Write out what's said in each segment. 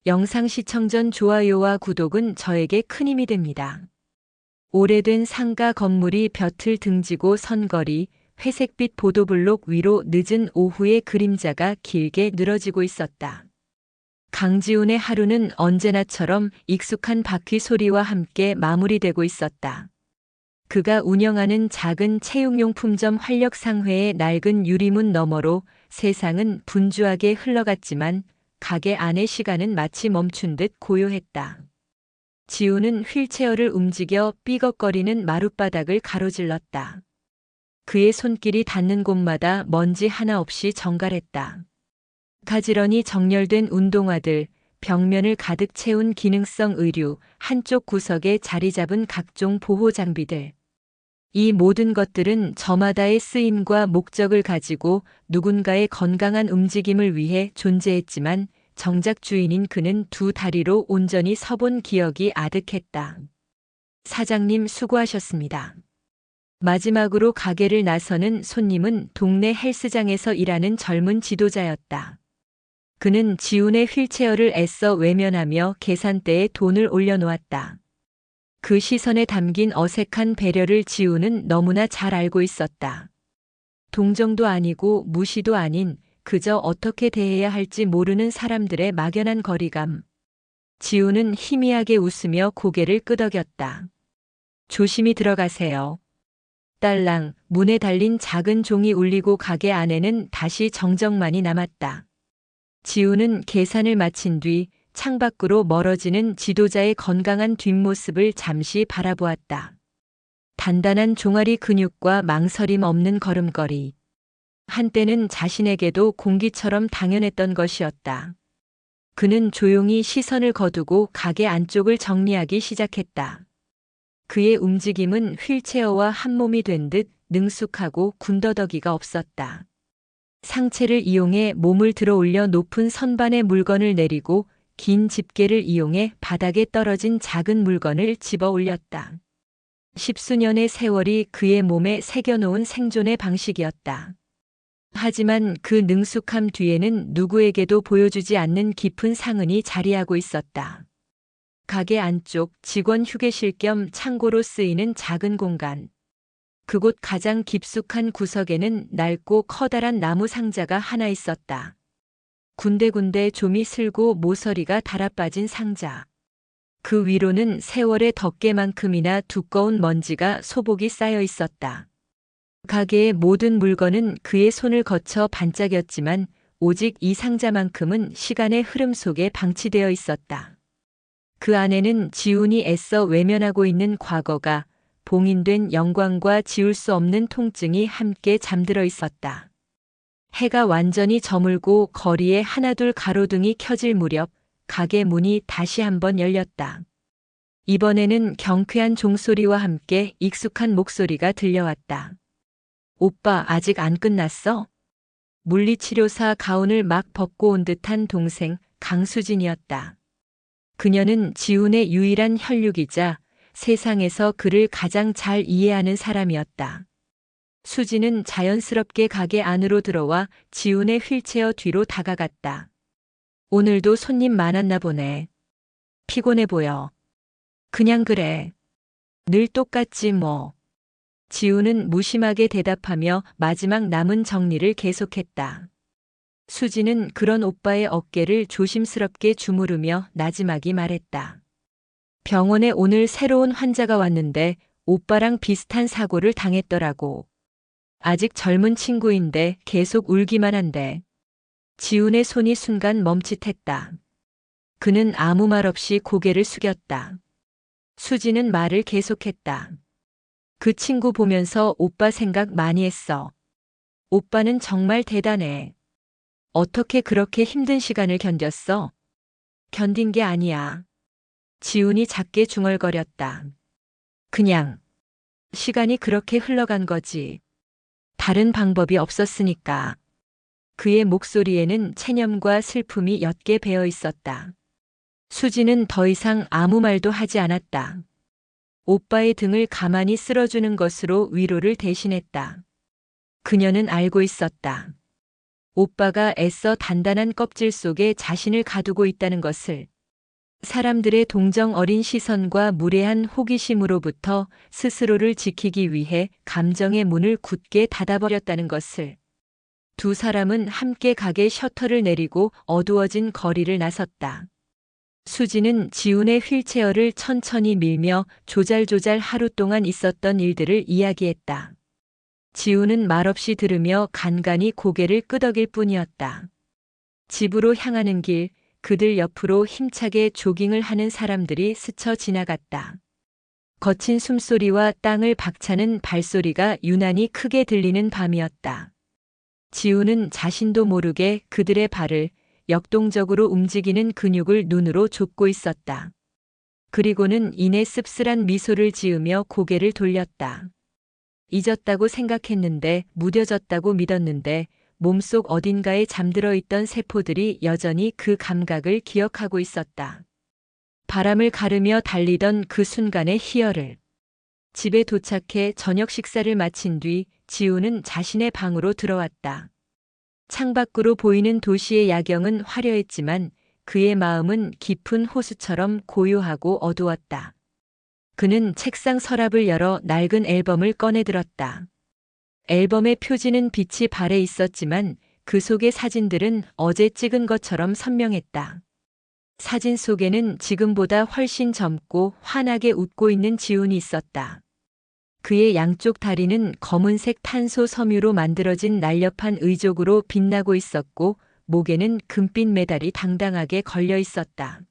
영상 시청 전 좋아요와 구독은 저에게 큰 힘이 됩니다. 오래된 상가 건물이 벼틀 등지고 선 거리, 회색빛 보도블록 위로 늦은 오후의 그림자가 길게 늘어지고 있었다. 강지훈의 하루는 언제나처럼 익숙한 바퀴 소리와 함께 마무리되고 있었다. 그가 운영하는 작은 체육용품점 활력상회의 낡은 유리문 너머로 세상은 분주하게 흘러갔지만 가게 안의 시간은 마치 멈춘 듯 고요했다. 지우는 휠체어를 움직여 삐걱거리는 마룻바닥을 가로질렀다. 그의 손길이 닿는 곳마다 먼지 하나 없이 정갈했다. 가지런히 정렬된 운동화들, 벽면을 가득 채운 기능성 의류, 한쪽 구석에 자리 잡은 각종 보호 장비들. 이 모든 것들은 저마다의 쓰임과 목적을 가지고 누군가의 건강한 움직임을 위해 존재했지만 정작 주인인 그는 두 다리로 온전히 서본 기억이 아득했다. 사장님 수고하셨습니다. 마지막으로 가게를 나서는 손님은 동네 헬스장에서 일하는 젊은 지도자였다. 그는 지훈의 휠체어를 애써 외면하며 계산대에 돈을 올려놓았다. 그 시선에 담긴 어색한 배려를 지우는 너무나 잘 알고 있었다. 동정도 아니고 무시도 아닌 그저 어떻게 대해야 할지 모르는 사람들의 막연한 거리감. 지우는 희미하게 웃으며 고개를 끄덕였다. 조심히 들어가세요. 딸랑 문에 달린 작은 종이 울리고 가게 안에는 다시 정적만이 남았다. 지우는 계산을 마친 뒤 창밖으로 멀어지는 지도자의 건강한 뒷모습을 잠시 바라보았다. 단단한 종아리 근육과 망설임 없는 걸음걸이. 한때는 자신에게도 공기처럼 당연했던 것이었다. 그는 조용히 시선을 거두고 가게 안쪽을 정리하기 시작했다. 그의 움직임은 휠체어와 한몸이 된 듯 능숙하고 군더더기가 없었다. 상체를 이용해 몸을 들어 올려 높은 선반에 물건을 내리고 긴 집게를 이용해 바닥에 떨어진 작은 물건을 집어 올렸다. 십수년의 세월이 그의 몸에 새겨놓은 생존의 방식이었다. 하지만 그 능숙함 뒤에는 누구에게도 보여주지 않는 깊은 상흔이 자리하고 있었다. 가게 안쪽 직원 휴게실 겸 창고로 쓰이는 작은 공간. 그곳 가장 깊숙한 구석에는 낡고 커다란 나무 상자가 하나 있었다. 군데군데 좀이 슬고 모서리가 달아빠진 상자. 그 위로는 세월의 덮개만큼이나 두꺼운 먼지가 소복이 쌓여 있었다. 가게의 모든 물건은 그의 손을 거쳐 반짝였지만 오직 이 상자만큼은 시간의 흐름 속에 방치되어 있었다. 그 안에는 지훈이 애써 외면하고 있는 과거가 봉인된 영광과 지울 수 없는 통증이 함께 잠들어 있었다. 해가 완전히 저물고 거리에 하나둘 가로등이 켜질 무렵 가게 문이 다시 한번 열렸다. 이번에는 경쾌한 종소리와 함께 익숙한 목소리가 들려왔다. 오빠 아직 안 끝났어? 물리치료사 가운을 막 벗고 온 듯한 동생 강수진이었다. 그녀는 지훈의 유일한 혈육이자 세상에서 그를 가장 잘 이해하는 사람이었다. 수지는 자연스럽게 가게 안으로 들어와 지훈의 휠체어 뒤로 다가갔다. 오늘도 손님 많았나 보네. 피곤해 보여. 그냥 그래. 늘 똑같지 뭐. 지훈은 무심하게 대답하며 마지막 남은 정리를 계속했다. 수지는 그런 오빠의 어깨를 조심스럽게 주무르며 나지막이 말했다. 병원에 오늘 새로운 환자가 왔는데 오빠랑 비슷한 사고를 당했더라고. 아직 젊은 친구인데 계속 울기만 한데. 지훈의 손이 순간 멈칫했다. 그는 아무 말 없이 고개를 숙였다. 수지는 말을 계속했다. 그 친구 보면서 오빠 생각 많이 했어. 오빠는 정말 대단해. 어떻게 그렇게 힘든 시간을 견뎠어? 견딘 게 아니야. 지훈이 작게 중얼거렸다. 그냥 시간이 그렇게 흘러간 거지. 다른 방법이 없었으니까. 그의 목소리에는 체념과 슬픔이 옅게 배어 있었다. 수지는 더 이상 아무 말도 하지 않았다. 오빠의 등을 가만히 쓸어주는 것으로 위로를 대신했다. 그녀는 알고 있었다. 오빠가 애써 단단한 껍질 속에 자신을 가두고 있다는 것을. 사람들의 동정 어린 시선과 무례한 호기심으로부터 스스로를 지키기 위해 감정의 문을 굳게 닫아버렸다는 것을. 두 사람은 함께 가게 셔터를 내리고 어두워진 거리를 나섰다. 수지는 지훈의 휠체어를 천천히 밀며 조잘조잘 하루 동안 있었던 일들을 이야기했다. 지훈은 말없이 들으며 간간히 고개를 끄덕일 뿐이었다. 집으로 향하는 길, 그들 옆으로 힘차게 조깅을 하는 사람들이 스쳐 지나갔다. 거친 숨소리와 땅을 박차는 발소리가 유난히 크게 들리는 밤이었다. 지훈은 자신도 모르게 그들의 발을 역동적으로 움직이는 근육을 눈으로 좁고 있었다. 그리고는 이내 씁쓸한 미소를 지으며 고개를 돌렸다. 잊었다고 생각했는데, 무뎌졌다고 믿었는데 몸속 어딘가에 잠들어 있던 세포들이 여전히 그 감각을 기억하고 있었다. 바람을 가르며 달리던 그 순간의 희열을. 집에 도착해 저녁 식사를 마친 뒤 지훈은 자신의 방으로 들어왔다. 창밖으로 보이는 도시의 야경은 화려했지만 그의 마음은 깊은 호수처럼 고요하고 어두웠다. 그는 책상 서랍을 열어 낡은 앨범을 꺼내들었다. 앨범의 표지는 빛이 발해 있었지만 그 속의 사진들은 어제 찍은 것처럼 선명했다. 사진 속에는 지금보다 훨씬 젊고 환하게 웃고 있는 지훈이 있었다. 그의 양쪽 다리는 검은색 탄소 섬유로 만들어진 날렵한 의족으로 빛나고 있었고 목에는 금빛 메달이 당당하게 걸려 있었다.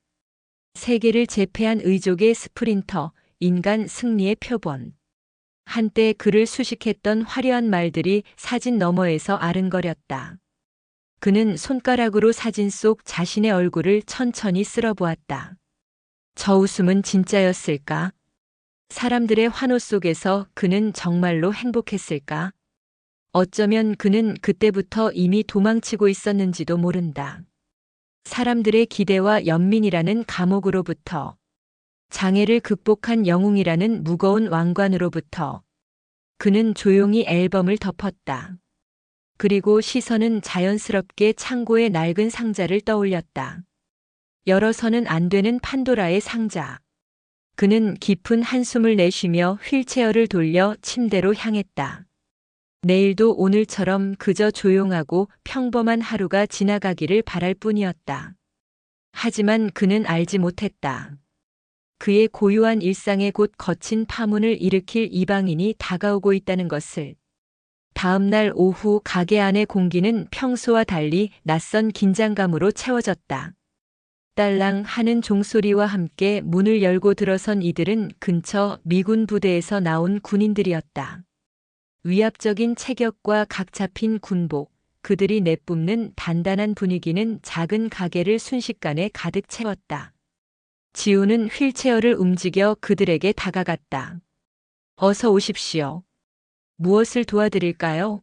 세계를 제패한 의족의 스프린터, 인간 승리의 표본. 한때 그를 수식했던 화려한 말들이 사진 너머에서 아른거렸다. 그는 손가락으로 사진 속 자신의 얼굴을 천천히 쓸어보았다. 저 웃음은 진짜였을까? 사람들의 환호 속에서 그는 정말로 행복했을까? 어쩌면 그는 그때부터 이미 도망치고 있었는지도 모른다. 사람들의 기대와 연민이라는 감옥으로부터, 장애를 극복한 영웅이라는 무거운 왕관으로부터. 그는 조용히 앨범을 덮었다. 그리고 시선은 자연스럽게 창고의 낡은 상자를 떠올렸다. 열어서는 안 되는 판도라의 상자. 그는 깊은 한숨을 내쉬며 휠체어를 돌려 침대로 향했다. 내일도 오늘처럼 그저 조용하고 평범한 하루가 지나가기를 바랄 뿐이었다. 하지만 그는 알지 못했다. 그의 고요한 일상에 곧 거친 파문을 일으킬 이방인이 다가오고 있다는 것을. 다음 날 오후 가게 안의 공기는 평소와 달리 낯선 긴장감으로 채워졌다. 딸랑 하는 종소리와 함께 문을 열고 들어선 이들은 근처 미군 부대에서 나온 군인들이었다. 위압적인 체격과 각 잡힌 군복, 그들이 내뿜는 단단한 분위기는 작은 가게를 순식간에 가득 채웠다. 지훈은 휠체어를 움직여 그들에게 다가갔다. 어서 오십시오. 무엇을 도와드릴까요?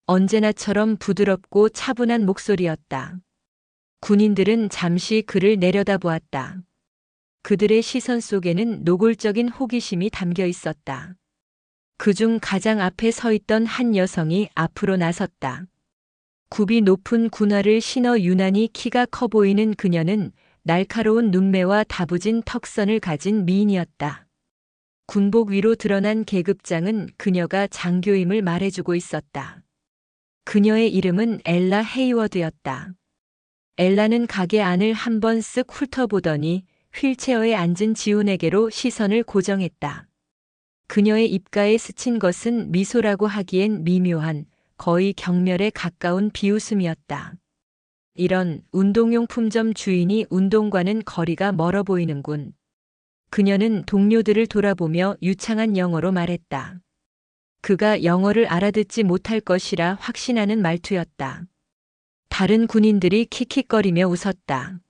언제나처럼 부드럽고 차분한 목소리였다. 군인들은 잠시 그를 내려다보았다. 그들의 시선 속에는 노골적인 호기심이 담겨 있었다. 그중 가장 앞에 서 있던 한 여성이 앞으로 나섰다. 굽이 높은 군화를 신어 유난히 키가 커 보이는 그녀는 날카로운 눈매와 다부진 턱선을 가진 미인이었다. 군복 위로 드러난 계급장은 그녀가 장교임을 말해주고 있었다. 그녀의 이름은 엘라 헤이워드였다. 엘라는 가게 안을 한번 쓱 훑어보더니 휠체어에 앉은 지훈에게로 시선을 고정했다. 그녀의 입가에 스친 것은 미소라고 하기엔 미묘한, 거의 경멸에 가까운 비웃음이었다. 이런 운동용품점 주인이 운동과는 거리가 멀어 보이는군. 그녀는 동료들을 돌아보며 유창한 영어로 말했다. 그가 영어를 알아듣지 못할 것이라 확신하는 말투였다. 다른 군인들이 킥킥거리며 웃었다.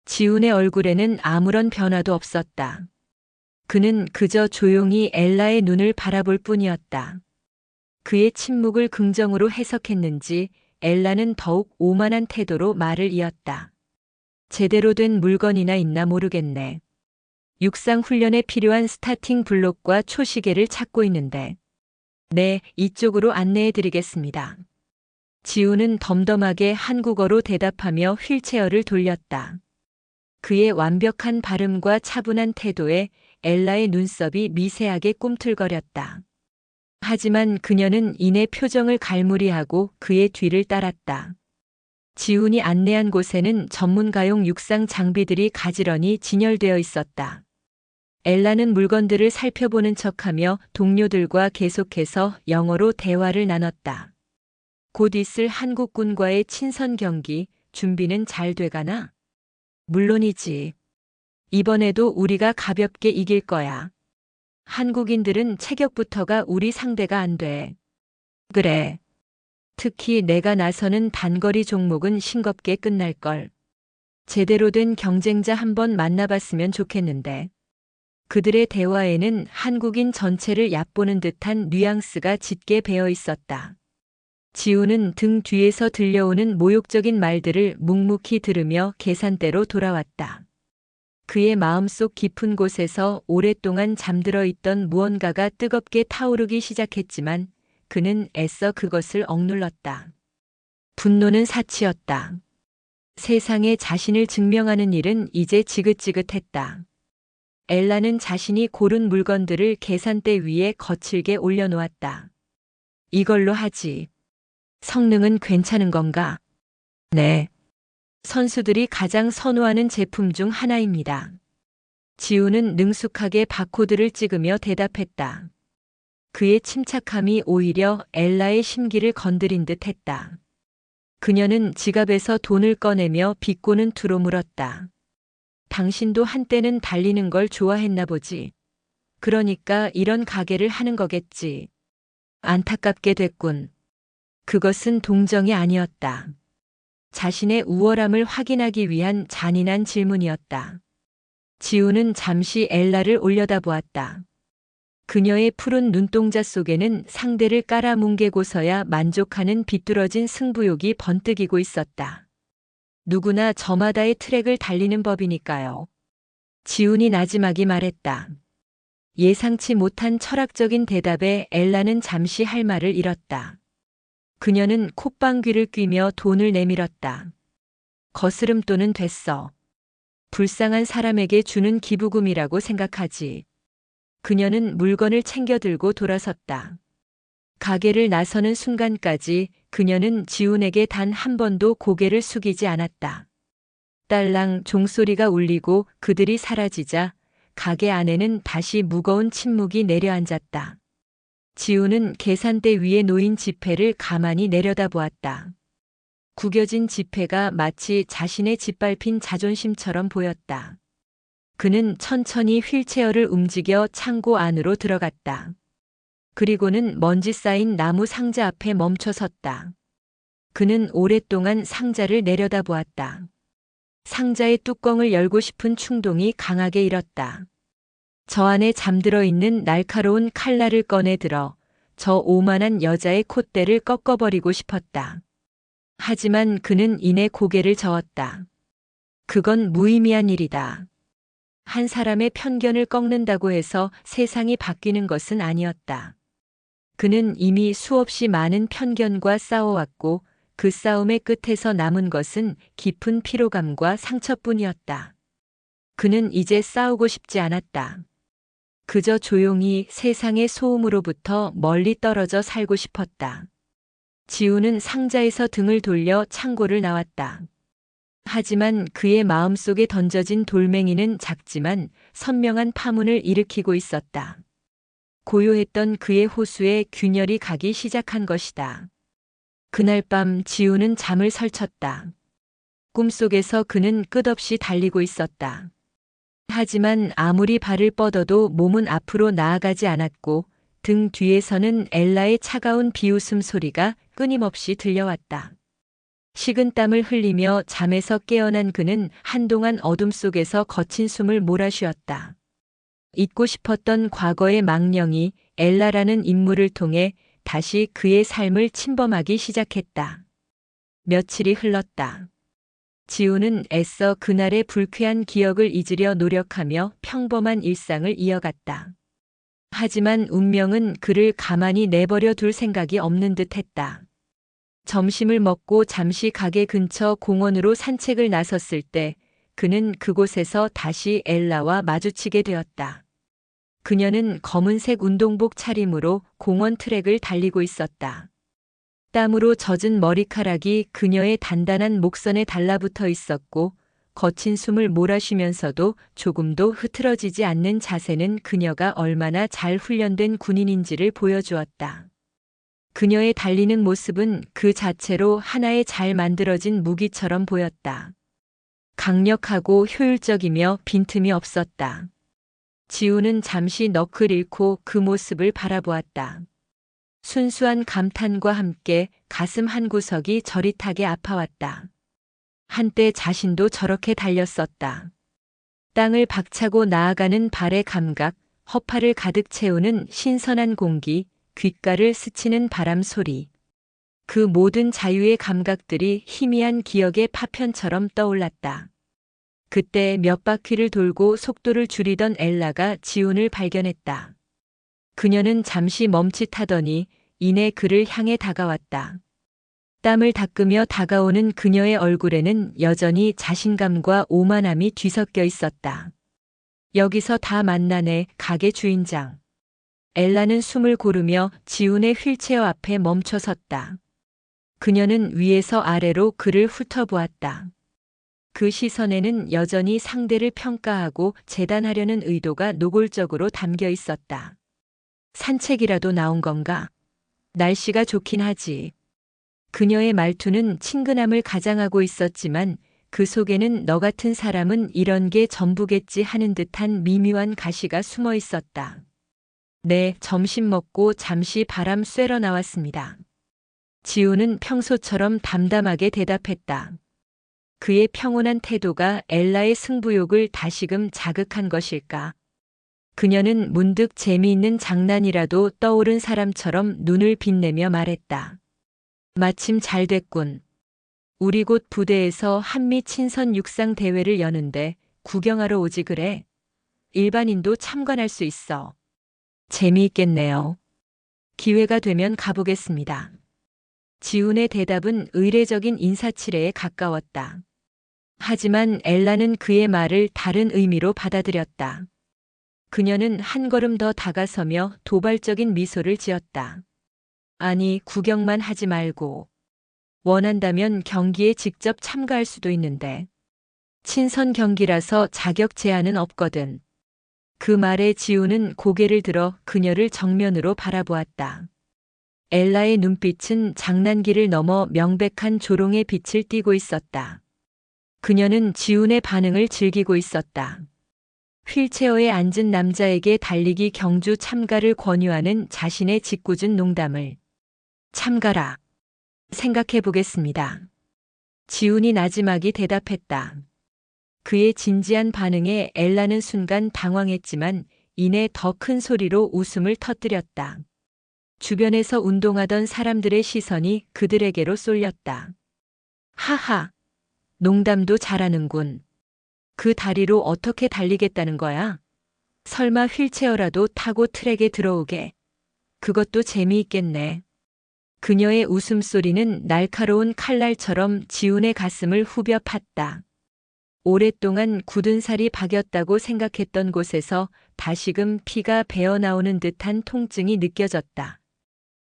지훈의 얼굴에는 아무런 변화도 없었다. 그는 그저 조용히 엘라의 눈을 바라볼 뿐이었다. 그의 침묵을 긍정으로 해석했는지 엘라는 더욱 오만한 태도로 말을 이었다. 제대로 된 물건이나 있나 모르겠네. 육상 훈련에 필요한 스타팅 블록과 초시계를 찾고 있는데. 네, 이쪽으로 안내해 드리겠습니다. 지훈은 덤덤하게 한국어로 대답하며 휠체어를 돌렸다. 그의 완벽한 발음과 차분한 태도에 엘라의 눈썹이 미세하게 꿈틀거렸다. 하지만 그녀는 이내 표정을 갈무리하고 그의 뒤를 따랐다. 지훈이 안내한 곳에는 전문가용 육상 장비들이 가지런히 진열되어 있었다. 엘라는 물건들을 살펴보는 척하며 동료들과 계속해서 영어로 대화를 나눴다. 곧 있을 한국군과의 친선 경기 준비는 잘 돼가나? 물론이지. 이번에도 우리가 가볍게 이길 거야. 한국인들은 체격부터가 우리 상대가 안 돼. 그래. 특히 내가 나서는 단거리 종목은 싱겁게 끝날걸. 제대로 된 경쟁자 한번 만나봤으면 좋겠는데. 그들의 대화에는 한국인 전체를 얕보는 듯한 뉘앙스가 짙게 배어 있었다. 지우는 등 뒤에서 들려오는 모욕적인 말들을 묵묵히 들으며 계산대로 돌아왔다. 그의 마음속 깊은 곳에서 오랫동안 잠들어 있던 무언가가 뜨겁게 타오르기 시작했지만 그는 애써 그것을 억눌렀다. 분노는 사치였다. 세상에 자신을 증명하는 일은 이제 지긋지긋했다. 엘라는 자신이 고른 물건들을 계산대 위에 거칠게 올려놓았다. 이걸로 하지. 성능은 괜찮은 건가? 네. 선수들이 가장 선호하는 제품 중 하나입니다. 지우는 능숙하게 바코드를 찍으며 대답했다. 그의 침착함이 오히려 엘라의 심기를 건드린 듯 했다. 그녀는 지갑에서 돈을 꺼내며 비꼬는 투로 물었다. 당신도 한때는 달리는 걸 좋아했나 보지. 그러니까 이런 가게를 하는 거겠지. 안타깝게 됐군. 그것은 동정이 아니었다. 자신의 우월함을 확인하기 위한 잔인한 질문이었다. 지우는 잠시 엘라를 올려다보았다. 그녀의 푸른 눈동자 속에는 상대를 깔아뭉개고서야 만족하는 비뚤어진 승부욕이 번뜩이고 있었다. 누구나 저마다의 트랙을 달리는 법이니까요. 지훈이 나지막이 말했다. 예상치 못한 철학적인 대답에 엘라는 잠시 할 말을 잃었다. 그녀는 콧방귀를 뀌며 돈을 내밀었다. 거스름돈은 됐어. 불쌍한 사람에게 주는 기부금이라고 생각하지. 그녀는 물건을 챙겨 들고 돌아섰다. 가게를 나서는 순간까지 그녀는 지훈에게 단 한 번도 고개를 숙이지 않았다. 딸랑 종소리가 울리고 그들이 사라지자 가게 안에는 다시 무거운 침묵이 내려앉았다. 지훈은 계산대 위에 놓인 지폐를 가만히 내려다보았다. 구겨진 지폐가 마치 자신의 짓밟힌 자존심처럼 보였다. 그는 천천히 휠체어를 움직여 창고 안으로 들어갔다. 그리고는 먼지 쌓인 나무 상자 앞에 멈춰 섰다. 그는 오랫동안 상자를 내려다보았다. 상자의 뚜껑을 열고 싶은 충동이 강하게 일었다. 저 안에 잠들어 있는 날카로운 칼날을 꺼내 들어 저 오만한 여자의 콧대를 꺾어버리고 싶었다. 하지만 그는 이내 고개를 저었다. 그건 무의미한 일이다. 한 사람의 편견을 꺾는다고 해서 세상이 바뀌는 것은 아니었다. 그는 이미 수없이 많은 편견과 싸워왔고 그 싸움의 끝에서 남은 것은 깊은 피로감과 상처뿐이었다. 그는 이제 싸우고 싶지 않았다. 그저 조용히 세상의 소음으로부터 멀리 떨어져 살고 싶었다. 지우는 상자에서 등을 돌려 창고를 나왔다. 하지만 그의 마음속에 던져진 돌멩이는 작지만 선명한 파문을 일으키고 있었다. 고요했던 그의 호수에 균열이 가기 시작한 것이다. 그날 밤 지우는 잠을 설쳤다. 꿈속에서 그는 끝없이 달리고 있었다. 하지만 아무리 발을 뻗어도 몸은 앞으로 나아가지 않았고 등 뒤에서는 엘라의 차가운 비웃음 소리가 끊임없이 들려왔다. 식은땀을 흘리며 잠에서 깨어난 그는 한동안 어둠 속에서 거친 숨을 몰아쉬었다. 잊고 싶었던 과거의 망령이 엘라라는 인물을 통해 다시 그의 삶을 침범하기 시작했다. 며칠이 흘렀다. 지우는 애써 그날의 불쾌한 기억을 잊으려 노력하며 평범한 일상을 이어갔다. 하지만 운명은 그를 가만히 내버려 둘 생각이 없는 듯 했다. 점심을 먹고 잠시 가게 근처 공원으로 산책을 나섰을 때 그는 그곳에서 다시 엘라와 마주치게 되었다. 그녀는 검은색 운동복 차림으로 공원 트랙을 달리고 있었다. 땀으로 젖은 머리카락이 그녀의 단단한 목선에 달라붙어 있었고 거친 숨을 몰아쉬면서도 조금도 흐트러지지 않는 자세는 그녀가 얼마나 잘 훈련된 군인인지를 보여주었다. 그녀의 달리는 모습은 그 자체로 하나의 잘 만들어진 무기처럼 보였다. 강력하고 효율적이며 빈틈이 없었다. 지우는 잠시 넋을 잃고 그 모습을 바라보았다. 순수한 감탄과 함께 가슴 한구석이 저릿하게 아파왔다. 한때 자신도 저렇게 달렸었다. 땅을 박차고 나아가는 발의 감각, 허파를 가득 채우는 신선한 공기, 귓가를 스치는 바람 소리. 그 모든 자유의 감각들이 희미한 기억의 파편처럼 떠올랐다. 그때 몇 바퀴를 돌고 속도를 줄이던 엘라가 지훈을 발견했다. 그녀는 잠시 멈칫하더니 이내 그를 향해 다가왔다. 땀을 닦으며 다가오는 그녀의 얼굴에는 여전히 자신감과 오만함이 뒤섞여 있었다. 여기서 다 만나네, 가게 주인장. 엘라는 숨을 고르며 지훈의 휠체어 앞에 멈춰 섰다. 그녀는 위에서 아래로 그를 훑어보았다. 그 시선에는 여전히 상대를 평가하고 재단하려는 의도가 노골적으로 담겨 있었다. 산책이라도 나온 건가? 날씨가 좋긴 하지. 그녀의 말투는 친근함을 가장하고 있었지만 그 속에는 너 같은 사람은 이런 게 전부겠지 하는 듯한 미묘한 가시가 숨어 있었다. 네, 점심 먹고 잠시 바람 쐬러 나왔습니다. 지우는 평소처럼 담담하게 대답했다. 그의 평온한 태도가 엘라의 승부욕을 다시금 자극한 것일까? 그녀는 문득 재미있는 장난이라도 떠오른 사람처럼 눈을 빛내며 말했다. 마침 잘 됐군. 우리 곧 부대에서 한미 친선 육상 대회를 여는데 구경하러 오지 그래? 일반인도 참관할 수 있어. 재미있겠네요. 기회가 되면 가보겠습니다. 지훈의 대답은 의례적인 인사치레에 가까웠다. 하지만 엘라는 그의 말을 다른 의미로 받아들였다. 그녀는 한 걸음 더 다가서며 도발적인 미소를 지었다. 아니, 구경만 하지 말고. 원한다면 경기에 직접 참가할 수도 있는데. 친선 경기라서 자격 제한은 없거든. 그 말에 지우는 고개를 들어 그녀를 정면으로 바라보았다. 엘라의 눈빛은 장난기를 넘어 명백한 조롱의 빛을 띠고 있었다. 그녀는 지훈의 반응을 즐기고 있었다. 휠체어에 앉은 남자에게 달리기 경주 참가를 권유하는 자신의 짓궂은 농담을. 참가라. 생각해 보겠습니다. 지훈이 나지막이 대답했다. 그의 진지한 반응에 엘라는 순간 당황했지만 이내 더 큰 소리로 웃음을 터뜨렸다. 주변에서 운동하던 사람들의 시선이 그들에게로 쏠렸다. 하하, 농담도 잘하는군. 그 다리로 어떻게 달리겠다는 거야? 설마 휠체어라도 타고 트랙에 들어오게. 그것도 재미있겠네. 그녀의 웃음소리는 날카로운 칼날처럼 지훈의 가슴을 후벼 팠다. 오랫동안 굳은 살이 박였다고 생각했던 곳에서 다시금 피가 배어나오는 듯한 통증이 느껴졌다.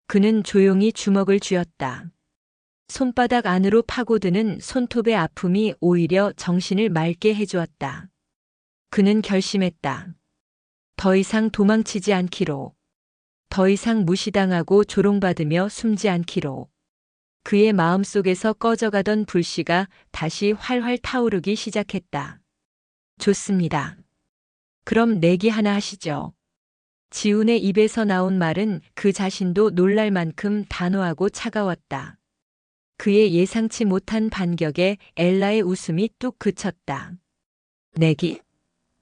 그는 조용히 주먹을 쥐었다. 손바닥 안으로 파고드는 손톱의 아픔이 오히려 정신을 맑게 해주었다. 그는 결심했다. 더 이상 도망치지 않기로. 더 이상 무시당하고 조롱받으며 숨지 않기로. 그의 마음속에서 꺼져가던 불씨가 다시 활활 타오르기 시작했다. 좋습니다. 그럼 내기 하나 하시죠. 지훈의 입에서 나온 말은 그 자신도 놀랄 만큼 단호하고 차가웠다. 그의 예상치 못한 반격에 엘라의 웃음이 뚝 그쳤다. 내기?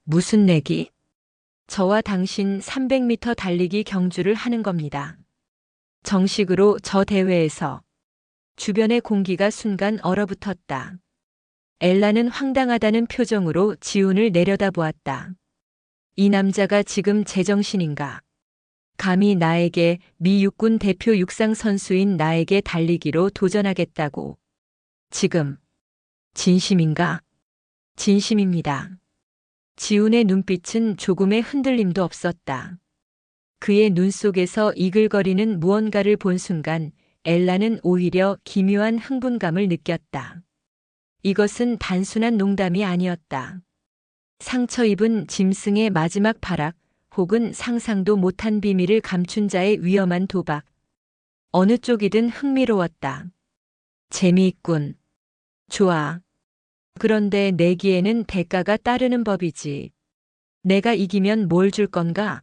무슨 내기? 저와 당신 300m 달리기 경주를 하는 겁니다. 정식으로 저 대회에서. 주변의 공기가 순간 얼어붙었다. 엘라는 황당하다는 표정으로 지훈을 내려다보았다. 이 남자가 지금 제정신인가? 감히 나에게 미 육군 대표 육상 선수인 나에게 달리기로 도전하겠다고. 지금 진심인가? 진심입니다. 지훈의 눈빛은 조금의 흔들림도 없었다. 그의 눈 속에서 이글거리는 무언가를 본 순간 엘라는 오히려 기묘한 흥분감을 느꼈다. 이것은 단순한 농담이 아니었다. 상처 입은 짐승의 마지막 발악, 혹은 상상도 못한 비밀을 감춘 자의 위험한 도박. 어느 쪽이든 흥미로웠다. 재미있군. 좋아. 그런데 내기에는 대가가 따르는 법이지. 내가 이기면 뭘 줄 건가?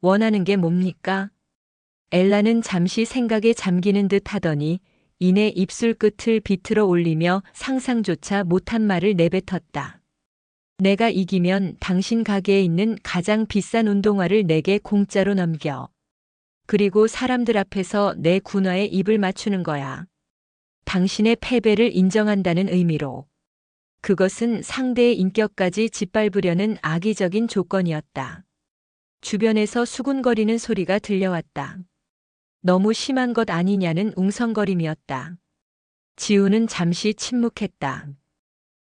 원하는 게 뭡니까? 엘라는 잠시 생각에 잠기는 듯 하더니 이내 입술 끝을 비틀어 올리며 상상조차 못한 말을 내뱉었다. 내가 이기면 당신 가게에 있는 가장 비싼 운동화를 내게 공짜로 넘겨. 그리고 사람들 앞에서 내 군화에 입을 맞추는 거야. 당신의 패배를 인정한다는 의미로. 그것은 상대의 인격까지 짓밟으려는 악의적인 조건이었다. 주변에서 수군거리는 소리가 들려왔다. 너무 심한 것 아니냐는 웅성거림이었다. 지우는 잠시 침묵했다.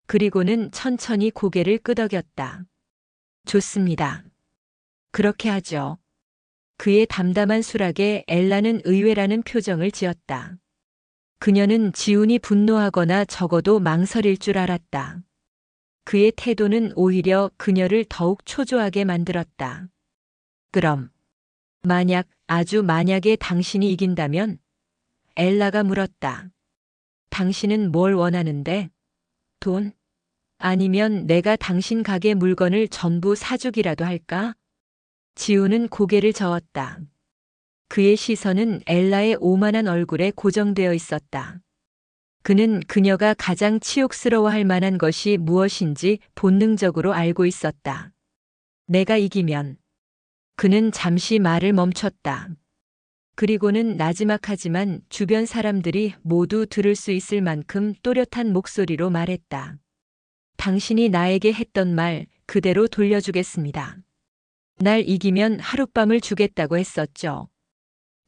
그리고는 천천히 고개를 끄덕였다. 좋습니다. 그렇게 하죠. 그의 담담한 수락에 엘라는 의외라는 표정을 지었다. 그녀는 지훈이 분노하거나 적어도 망설일 줄 알았다. 그의 태도는 오히려 그녀를 더욱 초조하게 만들었다. 그럼, 아주 만약에 당신이 이긴다면? 엘라가 물었다. 당신은 뭘 원하는데? 돈? 아니면 내가 당신 가게 물건을 전부 사주기라도 할까? 지우는 고개를 저었다. 그의 시선은 엘라의 오만한 얼굴에 고정되어 있었다. 그는 그녀가 가장 치욕스러워할 만한 것이 무엇인지 본능적으로 알고 있었다. 내가 이기면. 그는 잠시 말을 멈췄다. 그리고는 나지막하지만 주변 사람들이 모두 들을 수 있을 만큼 또렷한 목소리로 말했다. 당신이 나에게 했던 말 그대로 돌려주겠습니다. 날 이기면 하룻밤을 주겠다고 했었죠.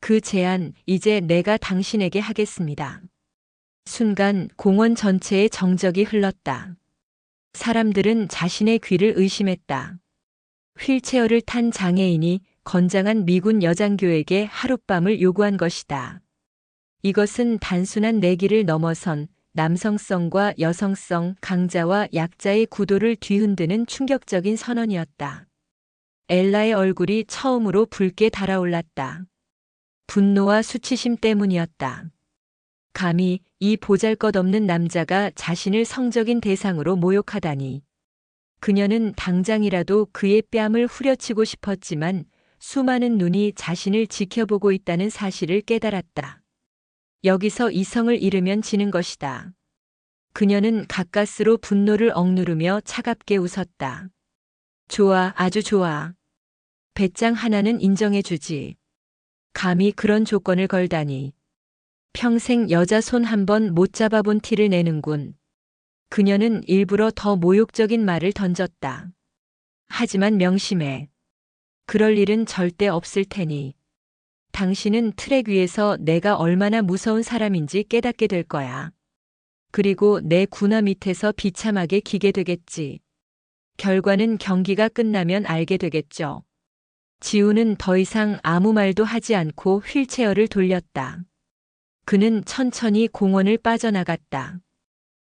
그 제안 이제 내가 당신에게 하겠습니다. 순간 공원 전체에 정적이 흘렀다. 사람들은 자신의 귀를 의심했다. 휠체어를 탄 장애인이 건장한 미군 여장교에게 하룻밤을 요구한 것이다. 이것은 단순한 내기를 넘어선 남성성과 여성성, 강자와 약자의 구도를 뒤흔드는 충격적인 선언이었다. 엘라의 얼굴이 처음으로 붉게 달아올랐다. 분노와 수치심 때문이었다. 감히 이 보잘것없는 남자가 자신을 성적인 대상으로 모욕하다니. 그녀는 당장이라도 그의 뺨을 후려치고 싶었지만 수많은 눈이 자신을 지켜보고 있다는 사실을 깨달았다. 여기서 이성을 잃으면 지는 것이다. 그녀는 가까스로 분노를 억누르며 차갑게 웃었다. 좋아, 아주 좋아. 배짱 하나는 인정해주지. 감히 그런 조건을 걸다니. 평생 여자 손 한 번 못 잡아본 티를 내는군. 그녀는 일부러 더 모욕적인 말을 던졌다. 하지만 명심해. 그럴 일은 절대 없을 테니. 당신은 트랙 위에서 내가 얼마나 무서운 사람인지 깨닫게 될 거야. 그리고 내 군화 밑에서 비참하게 기게 되겠지. 결과는 경기가 끝나면 알게 되겠죠. 지우는 더 이상 아무 말도 하지 않고 휠체어를 돌렸다. 그는 천천히 공원을 빠져나갔다.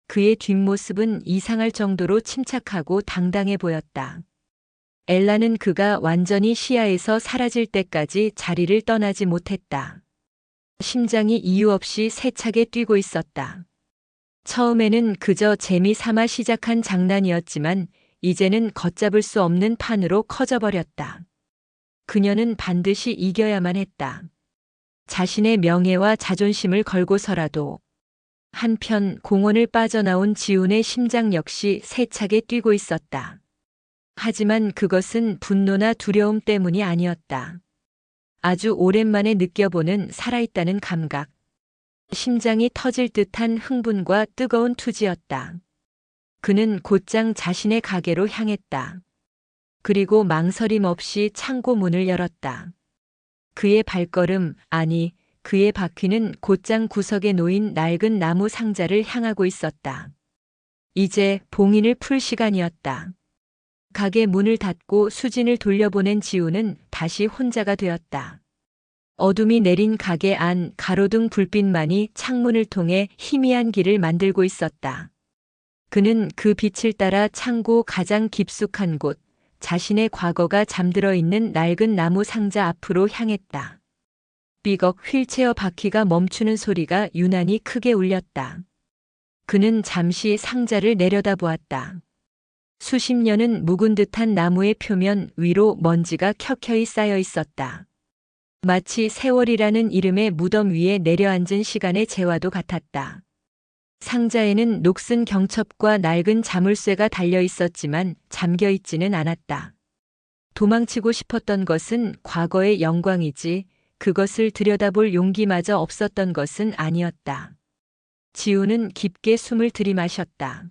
그의 뒷모습은 이상할 정도로 침착하고 당당해 보였다. 엘라는 그가 완전히 시야에서 사라질 때까지 자리를 떠나지 못했다. 심장이 이유 없이 세차게 뛰고 있었다. 처음에는 그저 재미 삼아 시작한 장난이었지만 이제는 걷잡을 수 없는 판으로 커져버렸다. 그녀는 반드시 이겨야만 했다. 자신의 명예와 자존심을 걸고서라도. 한편 공원을 빠져나온 지훈의 심장 역시 세차게 뛰고 있었다. 하지만 그것은 분노나 두려움 때문이 아니었다. 아주 오랜만에 느껴보는 살아있다는 감각. 심장이 터질 듯한 흥분과 뜨거운 투지였다. 그는 곧장 자신의 가게로 향했다. 그리고 망설임 없이 창고 문을 열었다. 그의 발걸음, 아니, 그의 바퀴는 곧장 구석에 놓인 낡은 나무 상자를 향하고 있었다. 이제 봉인을 풀 시간이었다. 가게 문을 닫고 수진을 돌려보낸 지우는 다시 혼자가 되었다. 어둠이 내린 가게 안 가로등 불빛만이 창문을 통해 희미한 길을 만들고 있었다. 그는 그 빛을 따라 창고 가장 깊숙한 곳, 자신의 과거가 잠들어 있는 낡은 나무 상자 앞으로 향했다. 삐걱 휠체어 바퀴가 멈추는 소리가 유난히 크게 울렸다. 그는 잠시 상자를 내려다보았다. 수십 년은 묵은 듯한 나무의 표면 위로 먼지가 켜켜이 쌓여 있었다. 마치 세월이라는 이름의 무덤 위에 내려앉은 시간의 재화도 같았다. 상자에는 녹슨 경첩과 낡은 자물쇠가 달려 있었지만 잠겨 있지는 않았다. 도망치고 싶었던 것은 과거의 영광이지 그것을 들여다볼 용기마저 없었던 것은 아니었다. 지우는 깊게 숨을 들이마셨다.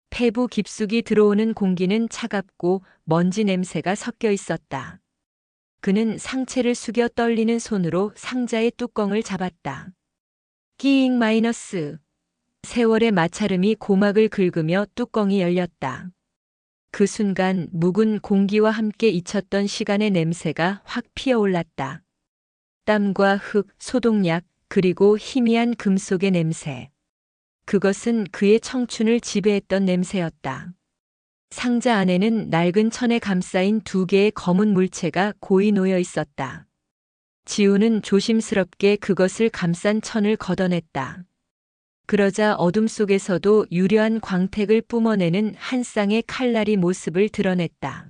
폐부 깊숙이 들어오는 공기는 차갑고 먼지 냄새가 섞여 있었다. 그는 상체를 숙여 떨리는 손으로 상자의 뚜껑을 잡았다. 끼잉 마이너스. 세월의 마찰음이 고막을 긁으며 뚜껑이 열렸다. 그 순간 묵은 공기와 함께 잊혔던 시간의 냄새가 확 피어올랐다. 땀과 흙, 소독약, 그리고 희미한 금속의 냄새. 그것은 그의 청춘을 지배했던 냄새였다. 상자 안에는 낡은 천에 감싸인 두 개의 검은 물체가 고이 놓여 있었다. 지우는 조심스럽게 그것을 감싼 천을 걷어냈다. 그러자 어둠 속에서도 유려한 광택을 뿜어내는 한 쌍의 칼날이 모습을 드러냈다.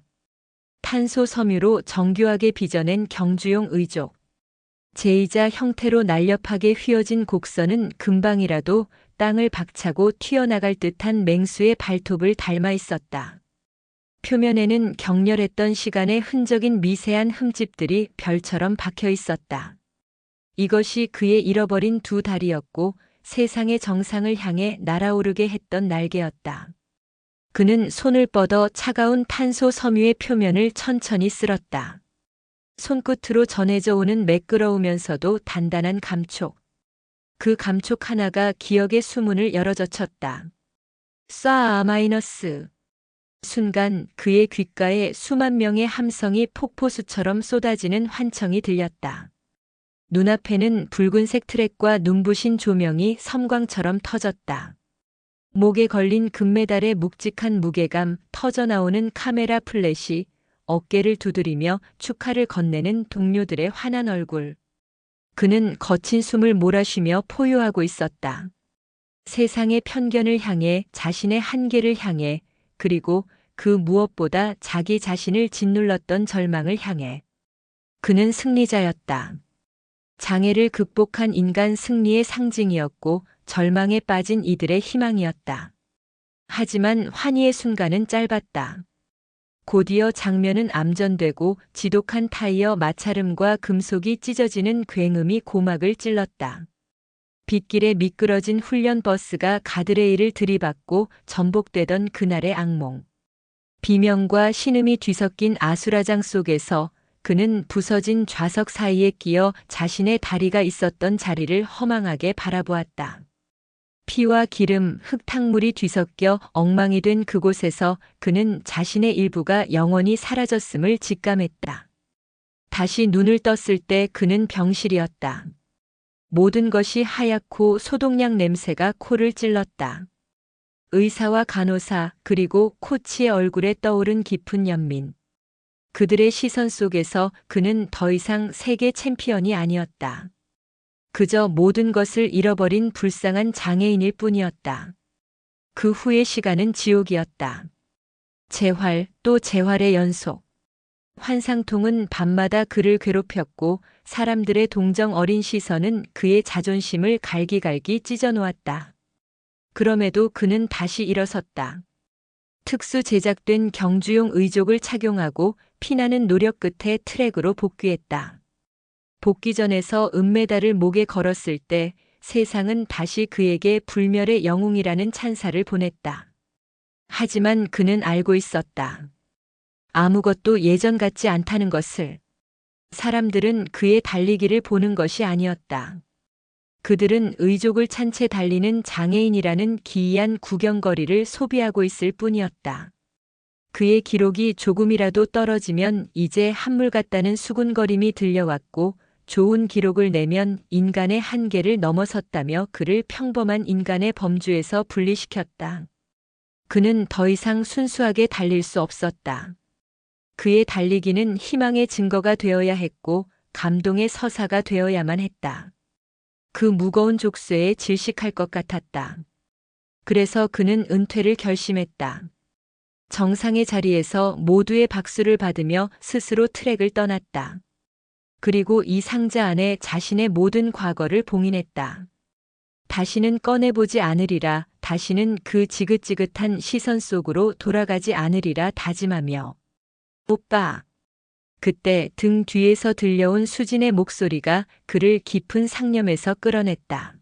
탄소 섬유로 정교하게 빚어낸 경주용 의족. 제이자 형태로 날렵하게 휘어진 곡선은 금방이라도 땅을 박차고 튀어나갈 듯한 맹수의 발톱을 닮아 있었다. 표면에는 격렬했던 시간의 흔적인 미세한 흠집들이 별처럼 박혀 있었다. 이것이 그의 잃어버린 두 다리였고 세상의 정상을 향해 날아오르게 했던 날개였다. 그는 손을 뻗어 차가운 탄소 섬유의 표면을 천천히 쓸었다. 손끝으로 전해져 오는 매끄러우면서도 단단한 감촉. 그 감촉 하나가 기억의 수문을 열어젖혔다. 쏴아 마이너스. 순간 그의 귓가에 수만 명의 함성이 폭포수처럼 쏟아지는 환청이 들렸다. 눈앞에는 붉은색 트랙과 눈부신 조명이 섬광처럼 터졌다. 목에 걸린 금메달의 묵직한 무게감, 터져나오는 카메라 플래시, 어깨를 두드리며 축하를 건네는 동료들의 환한 얼굴. 그는 거친 숨을 몰아쉬며 포효하고 있었다. 세상의 편견을 향해, 자신의 한계를 향해, 그리고 그 무엇보다 자기 자신을 짓눌렀던 절망을 향해. 그는 승리자였다. 장애를 극복한 인간 승리의 상징이었고 절망에 빠진 이들의 희망이었다. 하지만 환희의 순간은 짧았다. 곧이어 장면은 암전되고 지독한 타이어 마찰음과 금속이 찢어지는 굉음이 고막을 찔렀다. 빗길에 미끄러진 훈련 버스가 가드레일을 들이받고 전복되던 그날의 악몽. 비명과 신음이 뒤섞인 아수라장 속에서 그는 부서진 좌석 사이에 끼어 자신의 다리가 있었던 자리를 허망하게 바라보았다. 피와 기름, 흙탕물이 뒤섞여 엉망이 된 그곳에서 그는 자신의 일부가 영원히 사라졌음을 직감했다. 다시 눈을 떴을 때 그는 병실이었다. 모든 것이 하얗고 소독약 냄새가 코를 찔렀다. 의사와 간호사 그리고 코치의 얼굴에 떠오른 깊은 연민. 그들의 시선 속에서 그는 더 이상 세계 챔피언이 아니었다. 그저 모든 것을 잃어버린 불쌍한 장애인일 뿐이었다. 그 후의 시간은 지옥이었다. 재활 또 재활의 연속. 환상통은 밤마다 그를 괴롭혔고 사람들의 동정 어린 시선은 그의 자존심을 갈기갈기 찢어놓았다. 그럼에도 그는 다시 일어섰다. 특수 제작된 경주용 의족을 착용하고 피나는 노력 끝에 트랙으로 복귀했다. 복귀전에서 은메달을 목에 걸었을 때 세상은 다시 그에게 불멸의 영웅이라는 찬사를 보냈다. 하지만 그는 알고 있었다. 아무것도 예전 같지 않다는 것을. 사람들은 그의 달리기를 보는 것이 아니었다. 그들은 의족을 찬 채 달리는 장애인이라는 기이한 구경거리를 소비하고 있을 뿐이었다. 그의 기록이 조금이라도 떨어지면 이제 한물 같다는 수군거림이 들려왔고 좋은 기록을 내면 인간의 한계를 넘어섰다며 그를 평범한 인간의 범주에서 분리시켰다. 그는 더 이상 순수하게 달릴 수 없었다. 그의 달리기는 희망의 증거가 되어야 했고 감동의 서사가 되어야만 했다. 그 무거운 족쇄에 질식할 것 같았다. 그래서 그는 은퇴를 결심했다. 정상의 자리에서 모두의 박수를 받으며 스스로 트랙을 떠났다. 그리고 이 상자 안에 자신의 모든 과거를 봉인했다. 다시는 꺼내보지 않으리라, 다시는 그 지긋지긋한 시선 속으로 돌아가지 않으리라 다짐하며. 오빠. 그때 등 뒤에서 들려온 수진의 목소리가 그를 깊은 상념에서 끌어냈다.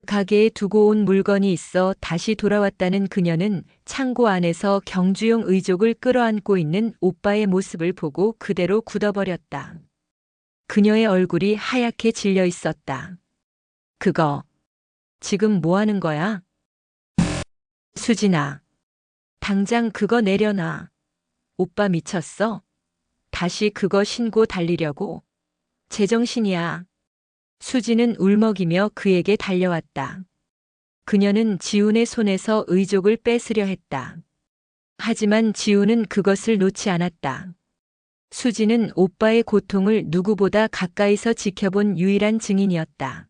가게에 두고 온 물건이 있어 다시 돌아왔다는 그녀는 창고 안에서 경주용 의족을 끌어안고 있는 오빠의 모습을 보고 그대로 굳어버렸다. 그녀의 얼굴이 하얗게 질려 있었다. 그거 지금 뭐 하는 거야? 수진아, 당장 그거 내려놔. 오빠 미쳤어? 다시 그거 신고 달리려고? 제정신이야. 수진은 울먹이며 그에게 달려왔다. 그녀는 지훈의 손에서 의족을 뺏으려 했다. 하지만 지훈은 그것을 놓지 않았다. 수진은 오빠의 고통을 누구보다 가까이서 지켜본 유일한 증인이었다.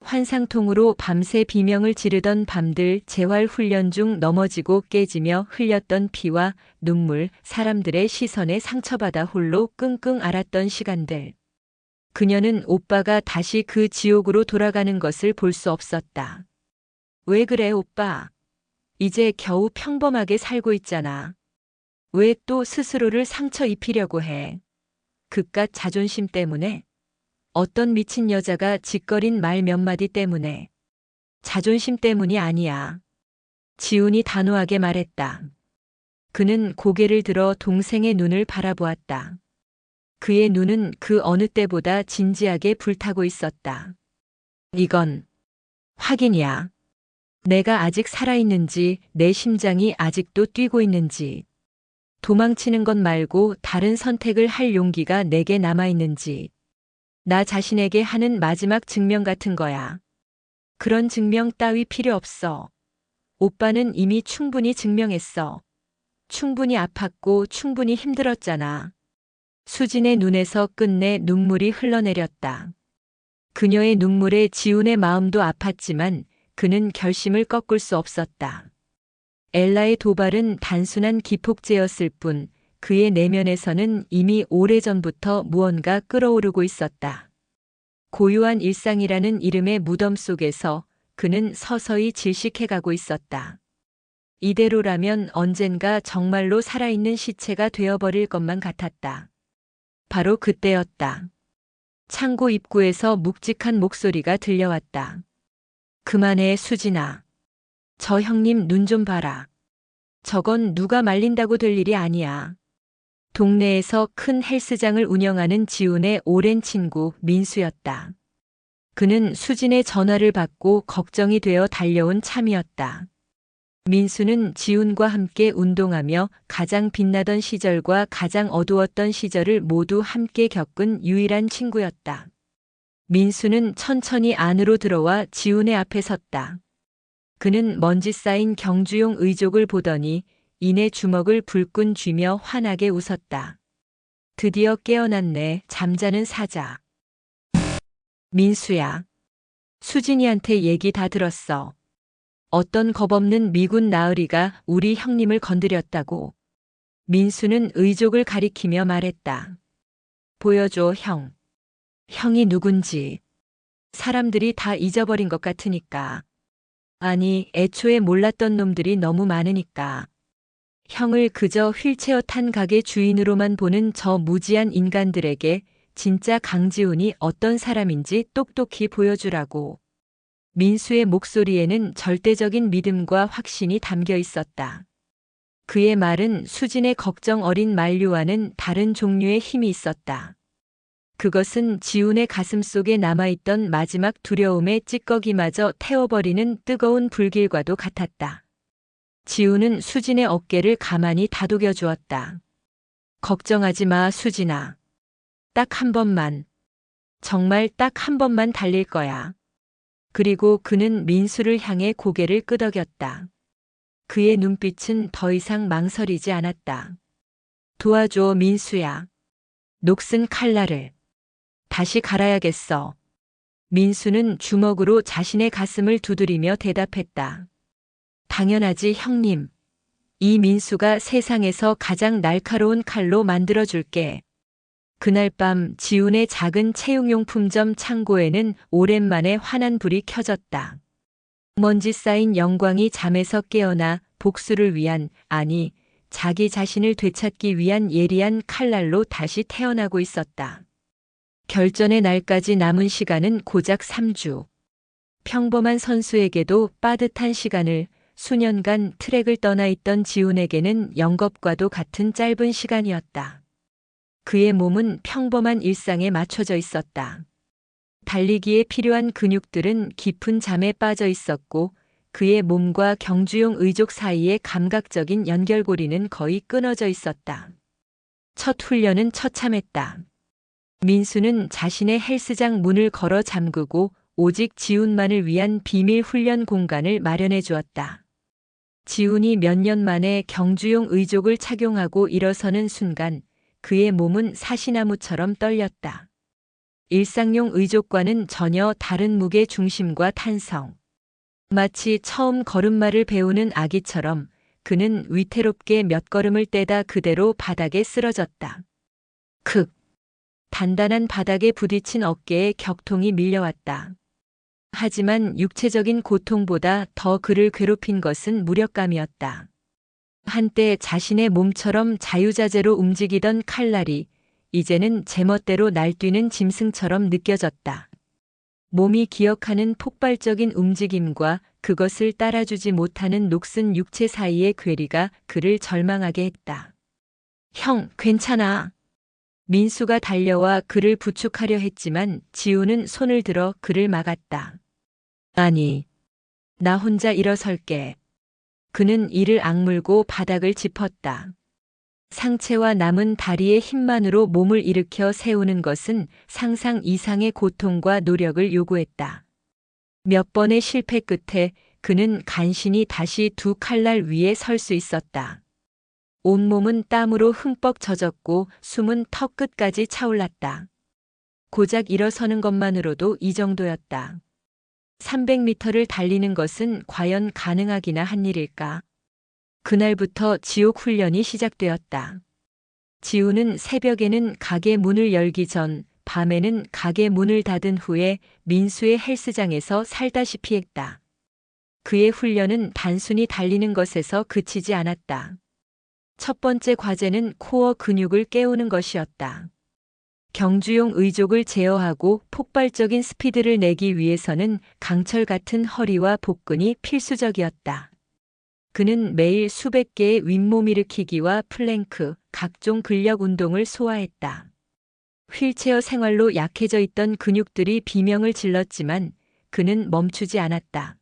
환상통으로 밤새 비명을 지르던 밤들, 재활 훈련 중 넘어지고 깨지며 흘렸던 피와 눈물, 사람들의 시선에 상처받아 홀로 끙끙 앓았던 시간들. 그녀는 오빠가 다시 그 지옥으로 돌아가는 것을 볼 수 없었다. 왜 그래, 오빠? 이제 겨우 평범하게 살고 있잖아. 왜 또 스스로를 상처 입히려고 해? 그깟 자존심 때문에? 어떤 미친 여자가 짓거린 말 몇 마디 때문에. 자존심 때문이 아니야. 지훈이 단호하게 말했다. 그는 고개를 들어 동생의 눈을 바라보았다. 그의 눈은 그 어느 때보다 진지하게 불타고 있었다. 이건 확인이야. 내가 아직 살아있는지, 내 심장이 아직도 뛰고 있는지, 도망치는 것 말고 다른 선택을 할 용기가 내게 남아있는지, 나 자신에게 하는 마지막 증명 같은 거야. 그런 증명 따위 필요 없어. 오빠는 이미 충분히 증명했어. 충분히 아팠고 충분히 힘들었잖아. 수진의 눈에서 끝내 눈물이 흘러내렸다. 그녀의 눈물에 지훈의 마음도 아팠지만 그는 결심을 꺾을 수 없었다. 엘라의 도발은 단순한 기폭제였을 뿐 그의 내면에서는 이미 오래전부터 무언가 끓어오르고 있었다. 고유한 일상이라는 이름의 무덤 속에서 그는 서서히 질식해가고 있었다. 이대로라면 언젠가 정말로 살아있는 시체가 되어버릴 것만 같았다. 바로 그때였다. 창고 입구에서 묵직한 목소리가 들려왔다. 그만해, 수진아. 저 형님 눈 좀 봐라. 저건 누가 말린다고 될 일이 아니야. 동네에서 큰 헬스장을 운영하는 지훈의 오랜 친구 민수였다. 그는 수진의 전화를 받고 걱정이 되어 달려온 참이었다. 민수는 지훈과 함께 운동하며 가장 빛나던 시절과 가장 어두웠던 시절을 모두 함께 겪은 유일한 친구였다. 민수는 천천히 안으로 들어와 지훈의 앞에 섰다. 그는 먼지 쌓인 경주용 의족을 보더니 이내 주먹을 불끈 쥐며 환하게 웃었다. 드디어 깨어났네, 잠자는 사자. 민수야. 수진이한테 얘기 다 들었어. 어떤 겁없는 미군 나으리가 우리 형님을 건드렸다고. 민수는 의족을 가리키며 말했다. 보여줘, 형. 형이 누군지. 사람들이 다 잊어버린 것 같으니까. 아니, 애초에 몰랐던 놈들이 너무 많으니까. 형을 그저 휠체어 탄 가게 주인으로만 보는 저 무지한 인간들에게 진짜 강지훈이 어떤 사람인지 똑똑히 보여주라고. 민수의 목소리에는 절대적인 믿음과 확신이 담겨 있었다. 그의 말은 수진의 걱정 어린 만류와는 다른 종류의 힘이 있었다. 그것은 지훈의 가슴속에 남아있던 마지막 두려움의 찌꺼기마저 태워버리는 뜨거운 불길과도 같았다. 지훈은 수진의 어깨를 가만히 다독여 주었다. 걱정하지 마, 수진아. 딱 한 번만. 정말 딱 한 번만 달릴 거야. 그리고 그는 민수를 향해 고개를 끄덕였다. 그의 눈빛은 더 이상 망설이지 않았다. 도와줘, 민수야. 녹슨 칼날을. 다시 갈아야겠어. 민수는 주먹으로 자신의 가슴을 두드리며 대답했다. 당연하지, 형님. 이 민수가 세상에서 가장 날카로운 칼로 만들어줄게. 그날 밤 지훈의 작은 체육용품점 창고에는 오랜만에 환한 불이 켜졌다. 먼지 쌓인 영광이 잠에서 깨어나 복수를 위한, 아니, 자기 자신을 되찾기 위한 예리한 칼날로 다시 태어나고 있었다. 결전의 날까지 남은 시간은 고작 3주. 평범한 선수에게도 빠듯한 시간을, 수년간 트랙을 떠나 있던 지훈에게는 영겁과도 같은 짧은 시간이었다. 그의 몸은 평범한 일상에 맞춰져 있었다. 달리기에 필요한 근육들은 깊은 잠에 빠져 있었고, 그의 몸과 경주용 의족 사이의 감각적인 연결고리는 거의 끊어져 있었다. 첫 훈련은 처참했다. 민수는 자신의 헬스장 문을 걸어 잠그고 오직 지훈만을 위한 비밀 훈련 공간을 마련해 주었다. 지훈이 몇 년 만에 경주용 의족을 착용하고 일어서는 순간 그의 몸은 사시나무처럼 떨렸다. 일상용 의족과는 전혀 다른 무게 중심과 탄성. 마치 처음 걸음마를 배우는 아기처럼 그는 위태롭게 몇 걸음을 떼다 그대로 바닥에 쓰러졌다. 단단한 바닥에 부딪힌 어깨에 격통이 밀려왔다. 하지만 육체적인 고통보다 더 그를 괴롭힌 것은 무력감이었다. 한때 자신의 몸처럼 자유자재로 움직이던 칼날이 이제는 제멋대로 날뛰는 짐승처럼 느껴졌다. 몸이 기억하는 폭발적인 움직임과 그것을 따라주지 못하는 녹슨 육체 사이의 괴리가 그를 절망하게 했다. 형, 괜찮아. 민수가 달려와 그를 부축하려 했지만 지훈은 손을 들어 그를 막았다. 아니, 나 혼자 일어설게. 그는 이를 악물고 바닥을 짚었다. 상체와 남은 다리의 힘만으로 몸을 일으켜 세우는 것은 상상 이상의 고통과 노력을 요구했다. 몇 번의 실패 끝에 그는 간신히 다시 두 칼날 위에 설 수 있었다. 온몸은 땀으로 흠뻑 젖었고 숨은 턱 끝까지 차올랐다. 고작 일어서는 것만으로도 이 정도였다. 300m를 달리는 것은 과연 가능하기나 한 일일까? 그날부터 지옥 훈련이 시작되었다. 지훈은 새벽에는 가게 문을 열기 전, 밤에는 가게 문을 닫은 후에 민수의 헬스장에서 살다시피 했다. 그의 훈련은 단순히 달리는 것에서 그치지 않았다. 첫 번째 과제는 코어 근육을 깨우는 것이었다. 경주용 의족을 제어하고 폭발적인 스피드를 내기 위해서는 강철 같은 허리와 복근이 필수적이었다. 그는 매일 수백 개의 윗몸 일으키기와 플랭크, 각종 근력 운동을 소화했다. 휠체어 생활로 약해져 있던 근육들이 비명을 질렀지만 그는 멈추지 않았다.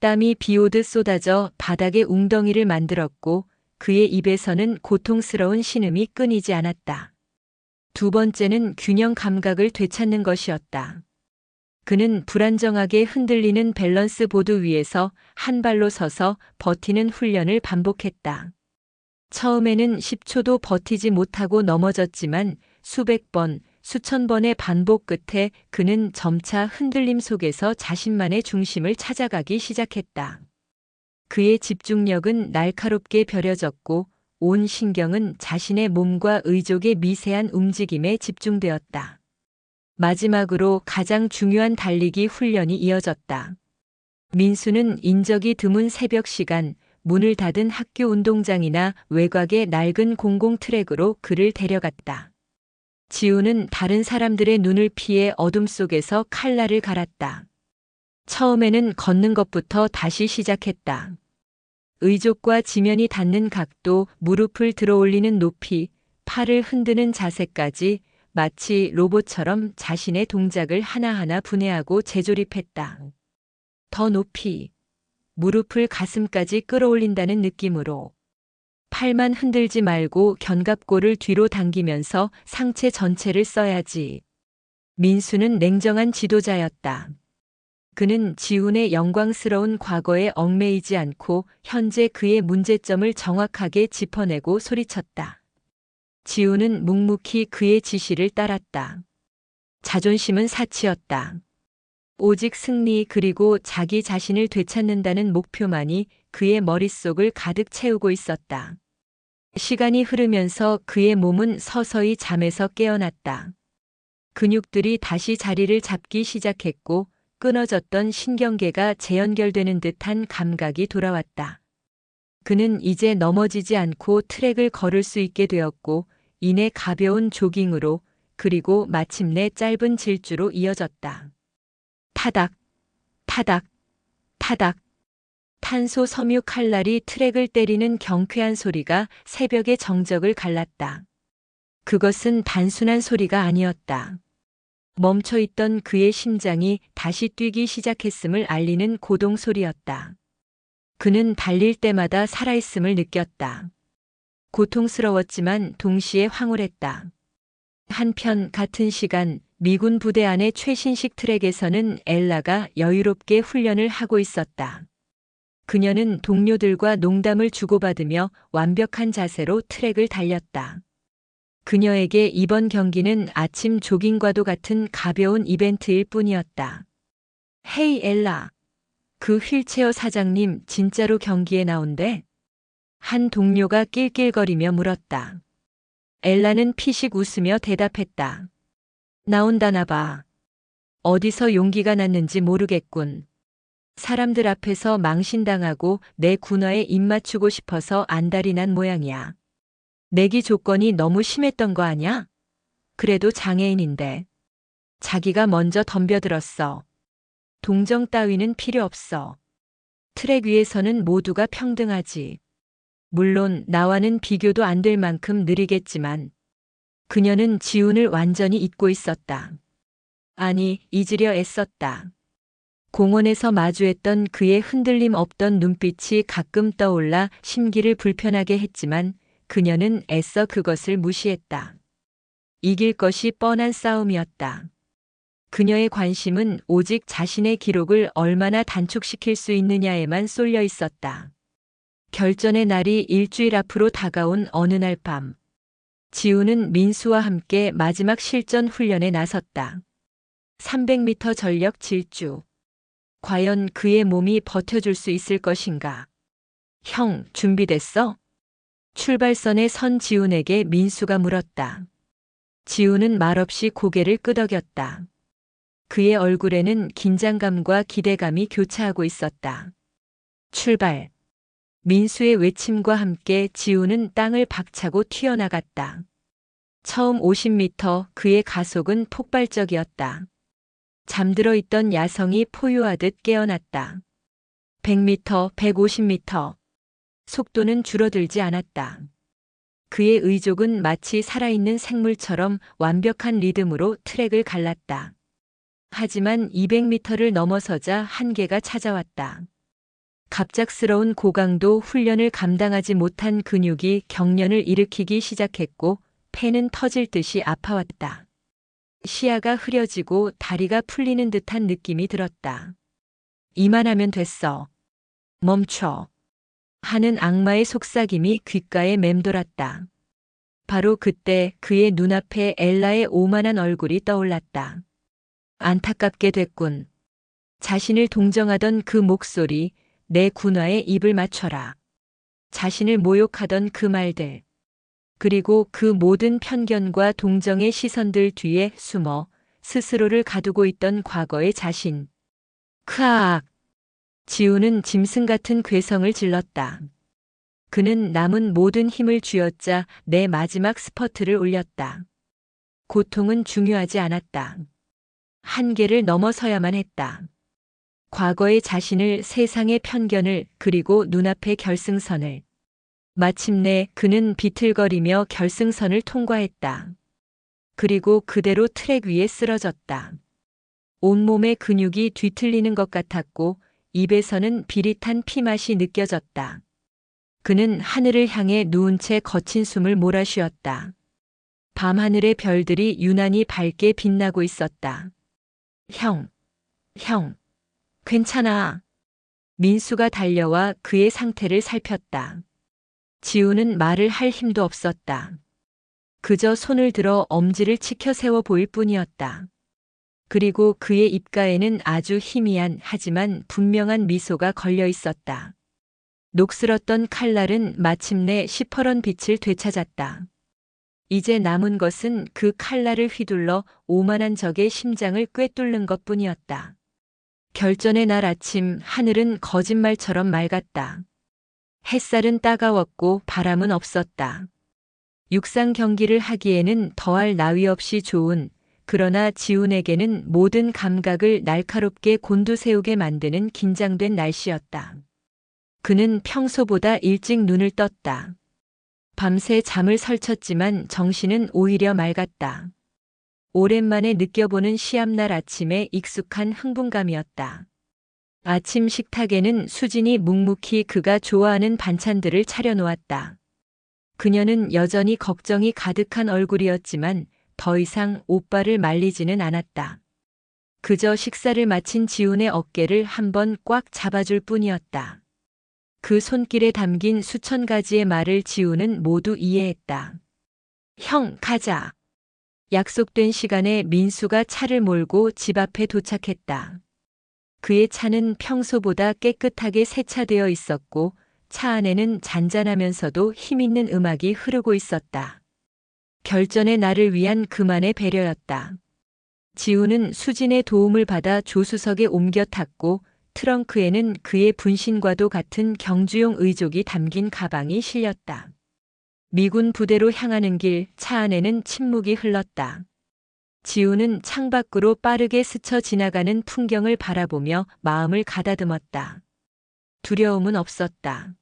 땀이 비오듯 쏟아져 바닥에 웅덩이를 만들었고 그의 입에서는 고통스러운 신음이 끊이지 않았다. 두 번째는 균형 감각을 되찾는 것이었다. 그는 불안정하게 흔들리는 밸런스 보드 위에서 한 발로 서서 버티는 훈련을 반복했다. 처음에는 10초도 버티지 못하고 넘어졌지만 수백 번, 수천 번의 반복 끝에 그는 점차 흔들림 속에서 자신만의 중심을 찾아가기 시작했다. 그의 집중력은 날카롭게 벼려졌고 온 신경은 자신의 몸과 의족의 미세한 움직임에 집중되었다. 마지막으로 가장 중요한 달리기 훈련이 이어졌다. 민수는 인적이 드문 새벽 시간, 문을 닫은 학교 운동장이나 외곽의 낡은 공공 트랙으로 그를 데려갔다. 지훈은 다른 사람들의 눈을 피해 어둠 속에서 칼날을 갈았다. 처음에는 걷는 것부터 다시 시작했다. 의족과 지면이 닿는 각도, 무릎을 들어 올리는 높이, 팔을 흔드는 자세까지 마치 로봇처럼 자신의 동작을 하나하나 분해하고 재조립했다. 더 높이, 무릎을 가슴까지 끌어올린다는 느낌으로. 팔만 흔들지 말고 견갑골을 뒤로 당기면서 상체 전체를 써야지. 민수는 냉정한 지도자였다. 그는 지훈의 영광스러운 과거에 얽매이지 않고 현재 그의 문제점을 정확하게 짚어내고 소리쳤다. 지훈은 묵묵히 그의 지시를 따랐다. 자존심은 사치였다. 오직 승리 그리고 자기 자신을 되찾는다는 목표만이 그의 머릿속을 가득 채우고 있었다. 시간이 흐르면서 그의 몸은 서서히 잠에서 깨어났다. 근육들이 다시 자리를 잡기 시작했고 끊어졌던 신경계가 재연결되는 듯한 감각이 돌아왔다. 그는 이제 넘어지지 않고 트랙을 걸을 수 있게 되었고 이내 가벼운 조깅으로 그리고 마침내 짧은 질주로 이어졌다. 타닥, 타닥, 타닥. 탄소 섬유 칼날이 트랙을 때리는 경쾌한 소리가 새벽의 정적을 갈랐다. 그것은 단순한 소리가 아니었다. 멈춰있던 그의 심장이 다시 뛰기 시작했음을 알리는 고동 소리였다. 그는 달릴 때마다 살아있음을 느꼈다. 고통스러웠지만 동시에 황홀했다. 한편 같은 시간 미군 부대 안의 최신식 트랙에서는 엘라가 여유롭게 훈련을 하고 있었다. 그녀는 동료들과 농담을 주고받으며 완벽한 자세로 트랙을 달렸다. 그녀에게 이번 경기는 아침 조깅과도 같은 가벼운 이벤트일 뿐이었다. 헤이 엘라, 그 휠체어 사장님 진짜로 경기에 나온대? 한 동료가 낄낄거리며 물었다. 엘라는 피식 웃으며 대답했다. 나온다나 봐. 어디서 용기가 났는지 모르겠군. 사람들 앞에서 망신당하고 내 군화에 입맞추고 싶어서 안달이 난 모양이야. 내기 조건이 너무 심했던 거 아냐? 그래도 장애인인데. 자기가 먼저 덤벼들었어. 동정 따위는 필요 없어. 트랙 위에서는 모두가 평등하지. 물론 나와는 비교도 안 될 만큼 느리겠지만 그녀는 지훈을 완전히 잊고 있었다. 아니, 잊으려 애썼다. 공원에서 마주했던 그의 흔들림 없던 눈빛이 가끔 떠올라 심기를 불편하게 했지만 그녀는 애써 그것을 무시했다. 이길 것이 뻔한 싸움이었다. 그녀의 관심은 오직 자신의 기록을 얼마나 단축시킬 수 있느냐에만 쏠려 있었다. 결전의 날이 일주일 앞으로 다가온 어느 날 밤, 지훈은 민수와 함께 마지막 실전 훈련에 나섰다. 300m 전력 질주. 과연 그의 몸이 버텨줄 수 있을 것인가? 형, 준비됐어? 출발선에 선 지훈에게 민수가 물었다. 지훈은 말없이 고개를 끄덕였다. 그의 얼굴에는 긴장감과 기대감이 교차하고 있었다. 출발. 민수의 외침과 함께 지훈은 땅을 박차고 튀어나갔다. 처음 50m 그의 가속은 폭발적이었다. 잠들어 있던 야성이 포효하듯 깨어났다. 100m, 150m. 속도는 줄어들지 않았다. 그의 의족은 마치 살아있는 생물처럼 완벽한 리듬으로 트랙을 갈랐다. 하지만 200m를 넘어서자 한계가 찾아왔다. 갑작스러운 고강도 훈련을 감당하지 못한 근육이 경련을 일으키기 시작했고 폐는 터질 듯이 아파왔다. 시야가 흐려지고 다리가 풀리는 듯한 느낌이 들었다. 이만하면 됐어. 멈춰. 하는 악마의 속삭임이 귓가에 맴돌았다. 바로 그때 그의 눈앞에 엘라의 오만한 얼굴이 떠올랐다. 안타깝게 됐군. 자신을 동정하던 그 목소리, 내 군화에 입을 맞춰라. 자신을 모욕하던 그 말들. 그리고 그 모든 편견과 동정의 시선들 뒤에 숨어 스스로를 가두고 있던 과거의 자신. 크악! 지훈은 짐승 같은 괴성을 질렀다. 그는 남은 모든 힘을 쥐어짜 내 마지막 스퍼트를 올렸다. 고통은 중요하지 않았다. 한계를 넘어서야만 했다. 과거의 자신을, 세상의 편견을, 그리고 눈앞의 결승선을. 마침내 그는 비틀거리며 결승선을 통과했다. 그리고 그대로 트랙 위에 쓰러졌다. 온몸의 근육이 뒤틀리는 것 같았고 입에서는 비릿한 피맛이 느껴졌다. 그는 하늘을 향해 누운 채 거친 숨을 몰아쉬었다. 밤하늘의 별들이 유난히 밝게 빛나고 있었다. 형, 괜찮아. 민수가 달려와 그의 상태를 살폈다. 지우는 말을 할 힘도 없었다. 그저 손을 들어 엄지를 치켜 세워 보일 뿐이었다. 그리고 그의 입가에는 아주 희미한 하지만 분명한 미소가 걸려 있었다. 녹슬었던 칼날은 마침내 시퍼런 빛을 되찾았다. 이제 남은 것은 그 칼날을 휘둘러 오만한 적의 심장을 꿰뚫는 것뿐이었다. 결전의 날 아침 하늘은 거짓말처럼 맑았다. 햇살은 따가웠고 바람은 없었다. 육상 경기를 하기에는 더할 나위 없이 좋은, 그러나 지훈에게는 모든 감각을 날카롭게 곤두세우게 만드는 긴장된 날씨였다. 그는 평소보다 일찍 눈을 떴다. 밤새 잠을 설쳤지만 정신은 오히려 맑았다. 오랜만에 느껴보는 시합날 아침의 익숙한 흥분감이었다. 아침 식탁에는 수진이 묵묵히 그가 좋아하는 반찬들을 차려놓았다. 그녀는 여전히 걱정이 가득한 얼굴이었지만 더 이상 오빠를 말리지는 않았다. 그저 식사를 마친 지훈의 어깨를 한번 꽉 잡아줄 뿐이었다. 그 손길에 담긴 수천 가지의 말을 지훈은 모두 이해했다. 형, 가자. 약속된 시간에 민수가 차를 몰고 집 앞에 도착했다. 그의 차는 평소보다 깨끗하게 세차되어 있었고 차 안에는 잔잔하면서도 힘있는 음악이 흐르고 있었다. 결전의 날을 위한 그만의 배려였다. 지훈은 수진의 도움을 받아 조수석에 옮겨 탔고 트렁크에는 그의 분신과도 같은 경주용 의족이 담긴 가방이 실렸다. 미군 부대로 향하는 길 차 안에는 침묵이 흘렀다. 지훈은 창밖으로 빠르게 스쳐 지나가는 풍경을 바라보며 마음을 가다듬었다. 두려움은 없었다.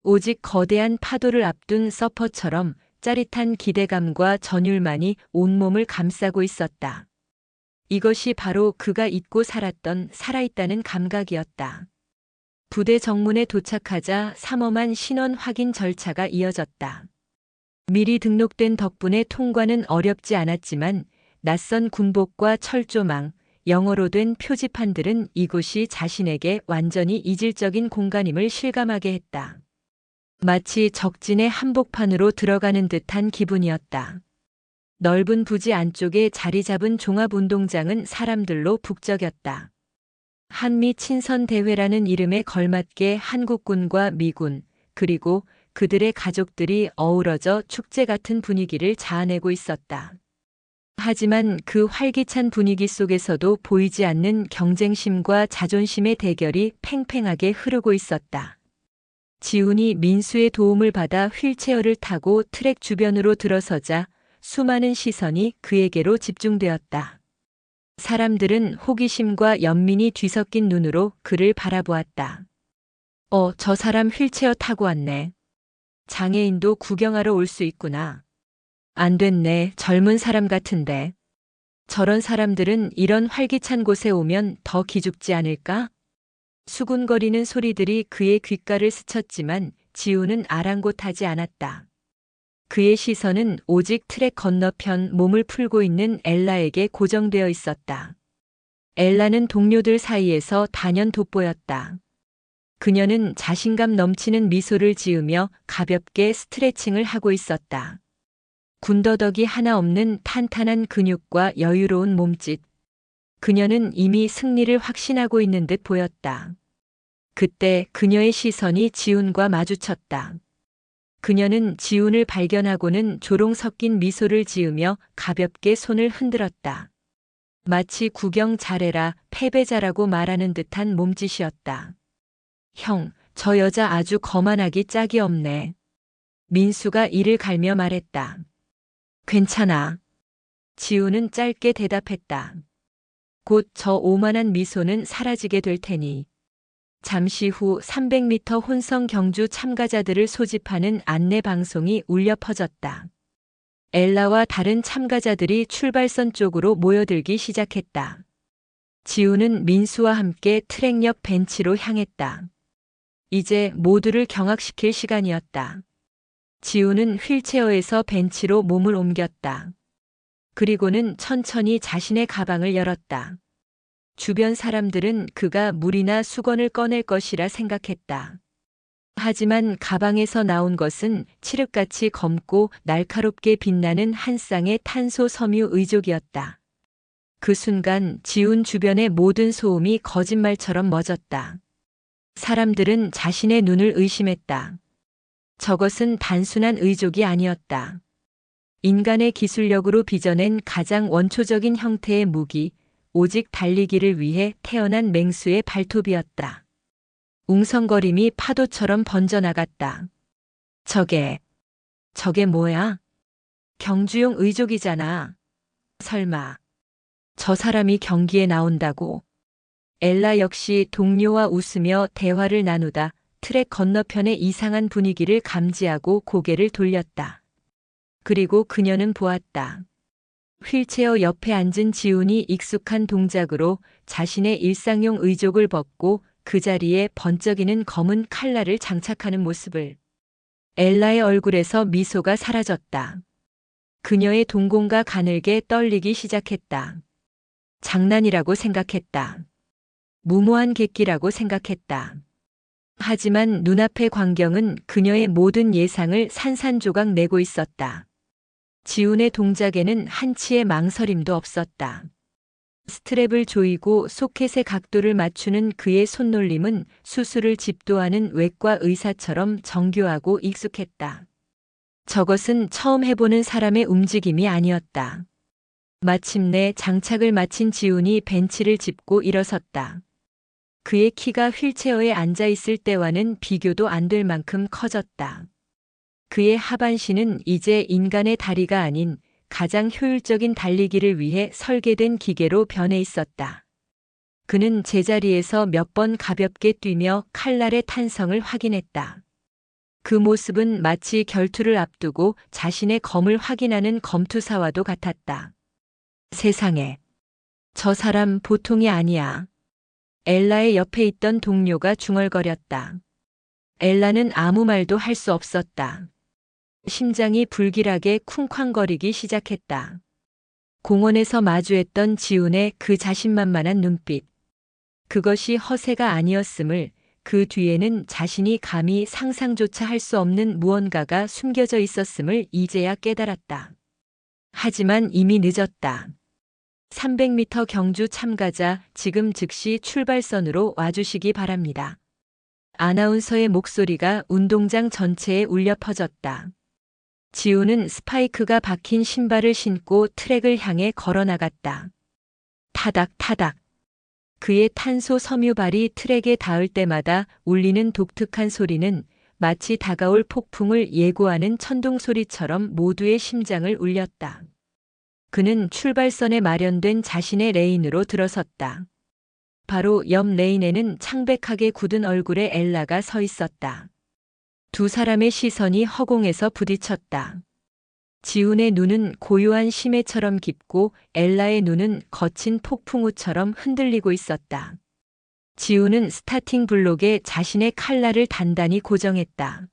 오직 거대한 파도를 앞둔 서퍼처럼 짜릿한 기대감과 전율만이 온몸을 감싸고 있었다. 이것이 바로 그가 잊고 살았던 살아있다는 감각이었다. 부대 정문에 도착하자 삼엄한 신원 확인 절차가 이어졌다. 미리 등록된 덕분에 통과는 어렵지 않았지만 낯선 군복과 철조망, 영어로 된 표지판들은 이곳이 자신에게 완전히 이질적인 공간임을 실감하게 했다. 마치 적진의 한복판으로 들어가는 듯한 기분이었다. 넓은 부지 안쪽에 자리 잡은 종합운동장은 사람들로 북적였다. 한미 친선대회라는 이름에 걸맞게 한국군과 미군, 그리고 그들의 가족들이 어우러져 축제 같은 분위기를 자아내고 있었다. 하지만 그 활기찬 분위기 속에서도 보이지 않는 경쟁심과 자존심의 대결이 팽팽하게 흐르고 있었다. 지훈이 민수의 도움을 받아 휠체어를 타고 트랙 주변으로 들어서자 수많은 시선이 그에게로 집중되었다. 사람들은 호기심과 연민이 뒤섞인 눈으로 그를 바라보았다. 저 사람 휠체어 타고 왔네. 장애인도 구경하러 올 수 있구나. 안 됐네, 젊은 사람 같은데. 저런 사람들은 이런 활기찬 곳에 오면 더 기죽지 않을까? 수군거리는 소리들이 그의 귓가를 스쳤지만 지훈은 아랑곳하지 않았다. 그의 시선은 오직 트랙 건너편 몸을 풀고 있는 엘라에게 고정되어 있었다. 엘라는 동료들 사이에서 단연 돋보였다. 그녀는 자신감 넘치는 미소를 지으며 가볍게 스트레칭을 하고 있었다. 군더더기 하나 없는 탄탄한 근육과 여유로운 몸짓. 그녀는 이미 승리를 확신하고 있는 듯 보였다. 그때 그녀의 시선이 지훈과 마주쳤다. 그녀는 지훈을 발견하고는 조롱 섞인 미소를 지으며 가볍게 손을 흔들었다. 마치 구경 잘해라, 패배자라고 말하는 듯한 몸짓이었다. 형, 저 여자 아주 거만하기 짝이 없네. 민수가 이를 갈며 말했다. 괜찮아. 지훈은 짧게 대답했다. 곧 저 오만한 미소는 사라지게 될 테니. 잠시 후 300m 혼성 경주 참가자들을 소집하는 안내 방송이 울려 퍼졌다. 엘라와 다른 참가자들이 출발선 쪽으로 모여들기 시작했다. 지우는 민수와 함께 트랙 옆 벤치로 향했다. 이제 모두를 경악시킬 시간이었다. 지우는 휠체어에서 벤치로 몸을 옮겼다. 그리고는 천천히 자신의 가방을 열었다. 주변 사람들은 그가 물이나 수건을 꺼낼 것이라 생각했다. 하지만 가방에서 나온 것은 칠흑같이 검고 날카롭게 빛나는 한 쌍의 탄소 섬유 의족이었다. 그 순간 지운 주변의 모든 소음이 거짓말처럼 멎었다. 사람들은 자신의 눈을 의심했다. 저것은 단순한 의족이 아니었다. 인간의 기술력으로 빚어낸 가장 원초적인 형태의 무기, 오직 달리기를 위해 태어난 맹수의 발톱이었다. 웅성거림이 파도처럼 번져나갔다. 저게 뭐야? 경주용 의족이잖아. 설마 저 사람이 경기에 나온다고? 엘라 역시 동료와 웃으며 대화를 나누다 트랙 건너편의 이상한 분위기를 감지하고 고개를 돌렸다. 그리고 그녀는 보았다. 휠체어 옆에 앉은 지훈이 익숙한 동작으로 자신의 일상용 의족을 벗고 그 자리에 번쩍이는 검은 칼날을 장착하는 모습을. 엘라의 얼굴에서 미소가 사라졌다. 그녀의 동공과 가늘게 떨리기 시작했다. 장난이라고 생각했다. 무모한 객기라고 생각했다. 하지만 눈앞의 광경은 그녀의 모든 예상을 산산조각 내고 있었다. 지훈의 동작에는 한치의 망설임도 없었다. 스트랩을 조이고 소켓의 각도를 맞추는 그의 손놀림은 수술을 집도하는 외과 의사처럼 정교하고 익숙했다. 저것은 처음 해보는 사람의 움직임이 아니었다. 마침내 장착을 마친 지훈이 벤치를 짚고 일어섰다. 그의 키가 휠체어에 앉아 있을 때와는 비교도 안 될 만큼 커졌다. 그의 하반신은 이제 인간의 다리가 아닌 가장 효율적인 달리기를 위해 설계된 기계로 변해 있었다. 그는 제자리에서 몇 번 가볍게 뛰며 칼날의 탄성을 확인했다. 그 모습은 마치 결투를 앞두고 자신의 검을 확인하는 검투사와도 같았다. 세상에, 저 사람 보통이 아니야. 엘라의 옆에 있던 동료가 중얼거렸다. 엘라는 아무 말도 할 수 없었다. 심장이 불길하게 쿵쾅거리기 시작했다. 공원에서 마주했던 지훈의 그 자신만만한 눈빛. 그것이 허세가 아니었음을, 그 뒤에는 자신이 감히 상상조차 할 수 없는 무언가가 숨겨져 있었음을 이제야 깨달았다. 하지만 이미 늦었다. 300m 경주 참가자 지금 즉시 출발선으로 와주시기 바랍니다. 아나운서의 목소리가 운동장 전체에 울려 퍼졌다. 지훈은 스파이크가 박힌 신발을 신고 트랙을 향해 걸어나갔다. 타닥타닥. 그의 탄소 섬유발이 트랙에 닿을 때마다 울리는 독특한 소리는 마치 다가올 폭풍을 예고하는 천둥 소리처럼 모두의 심장을 울렸다. 그는 출발선에 마련된 자신의 레인으로 들어섰다. 바로 옆 레인에는 창백하게 굳은 얼굴의 엘라가 서 있었다. 두 사람의 시선이 허공에서 부딪혔다. 지훈의 눈은 고요한 심해처럼 깊고 엘라의 눈은 거친 폭풍우처럼 흔들리고 있었다. 지훈은 스타팅 블록에 자신의 칼날을 단단히 고정했다.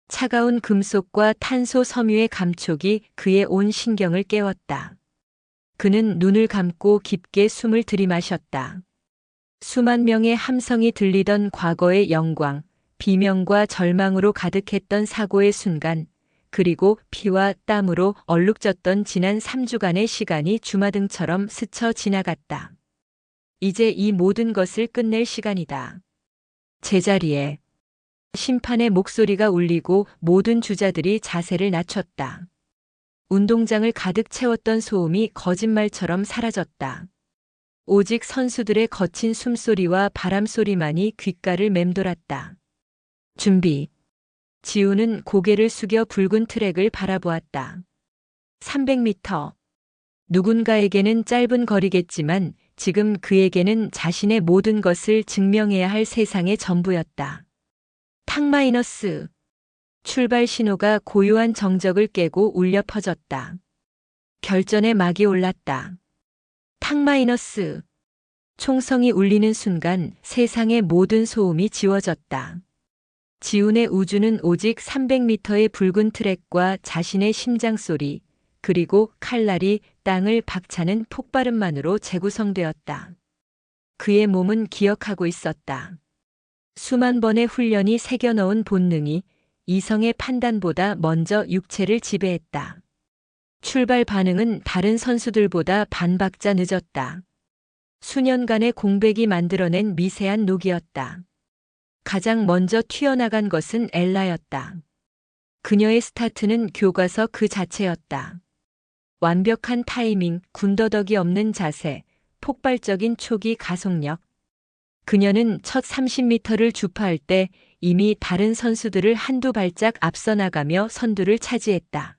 차가운 금속과 탄소 섬유의 감촉이 그의 온 신경을 깨웠다. 그는 눈을 감고 깊게 숨을 들이마셨다. 수만 명의 함성이 들리던 과거의 영광, 비명과 절망으로 가득했던 사고의 순간, 그리고 피와 땀으로 얼룩졌던 지난 3주간의 시간이 주마등처럼 스쳐 지나갔다. 이제 이 모든 것을 끝낼 시간이다. 제자리에 심판의 목소리가 울리고 모든 주자들이 자세를 낮췄다. 운동장을 가득 채웠던 소음이 거짓말처럼 사라졌다. 오직 선수들의 거친 숨소리와 바람소리만이 귓가를 맴돌았다. 준비. 지훈은 고개를 숙여 붉은 트랙을 바라보았다. 300m. 누군가에게는 짧은 거리겠지만 지금 그에게는 자신의 모든 것을 증명해야 할 세상의 전부였다. 탁 마이너스. 출발 신호가 고요한 정적을 깨고 울려 퍼졌다. 결전의 막이 올랐다. 탁 마이너스. 총성이 울리는 순간 세상의 모든 소음이 지워졌다. 지훈의 우주는 오직 300m의 붉은 트랙과 자신의 심장 소리, 그리고 칼날이 땅을 박차는 폭발음만으로 재구성되었다. 그의 몸은 기억하고 있었다. 수만 번의 훈련이 새겨넣은 본능이 이성의 판단보다 먼저 육체를 지배했다. 출발 반응은 다른 선수들보다 반박자 늦었다. 수년간의 공백이 만들어낸 미세한 녹이었다. 가장 먼저 튀어나간 것은 엘라였다. 그녀의 스타트는 교과서 그 자체였다. 완벽한 타이밍, 군더더기 없는 자세, 폭발적인 초기 가속력. 그녀는 첫 30m를 주파할 때 이미 다른 선수들을 한두 발짝 앞서 나가며 선두를 차지했다.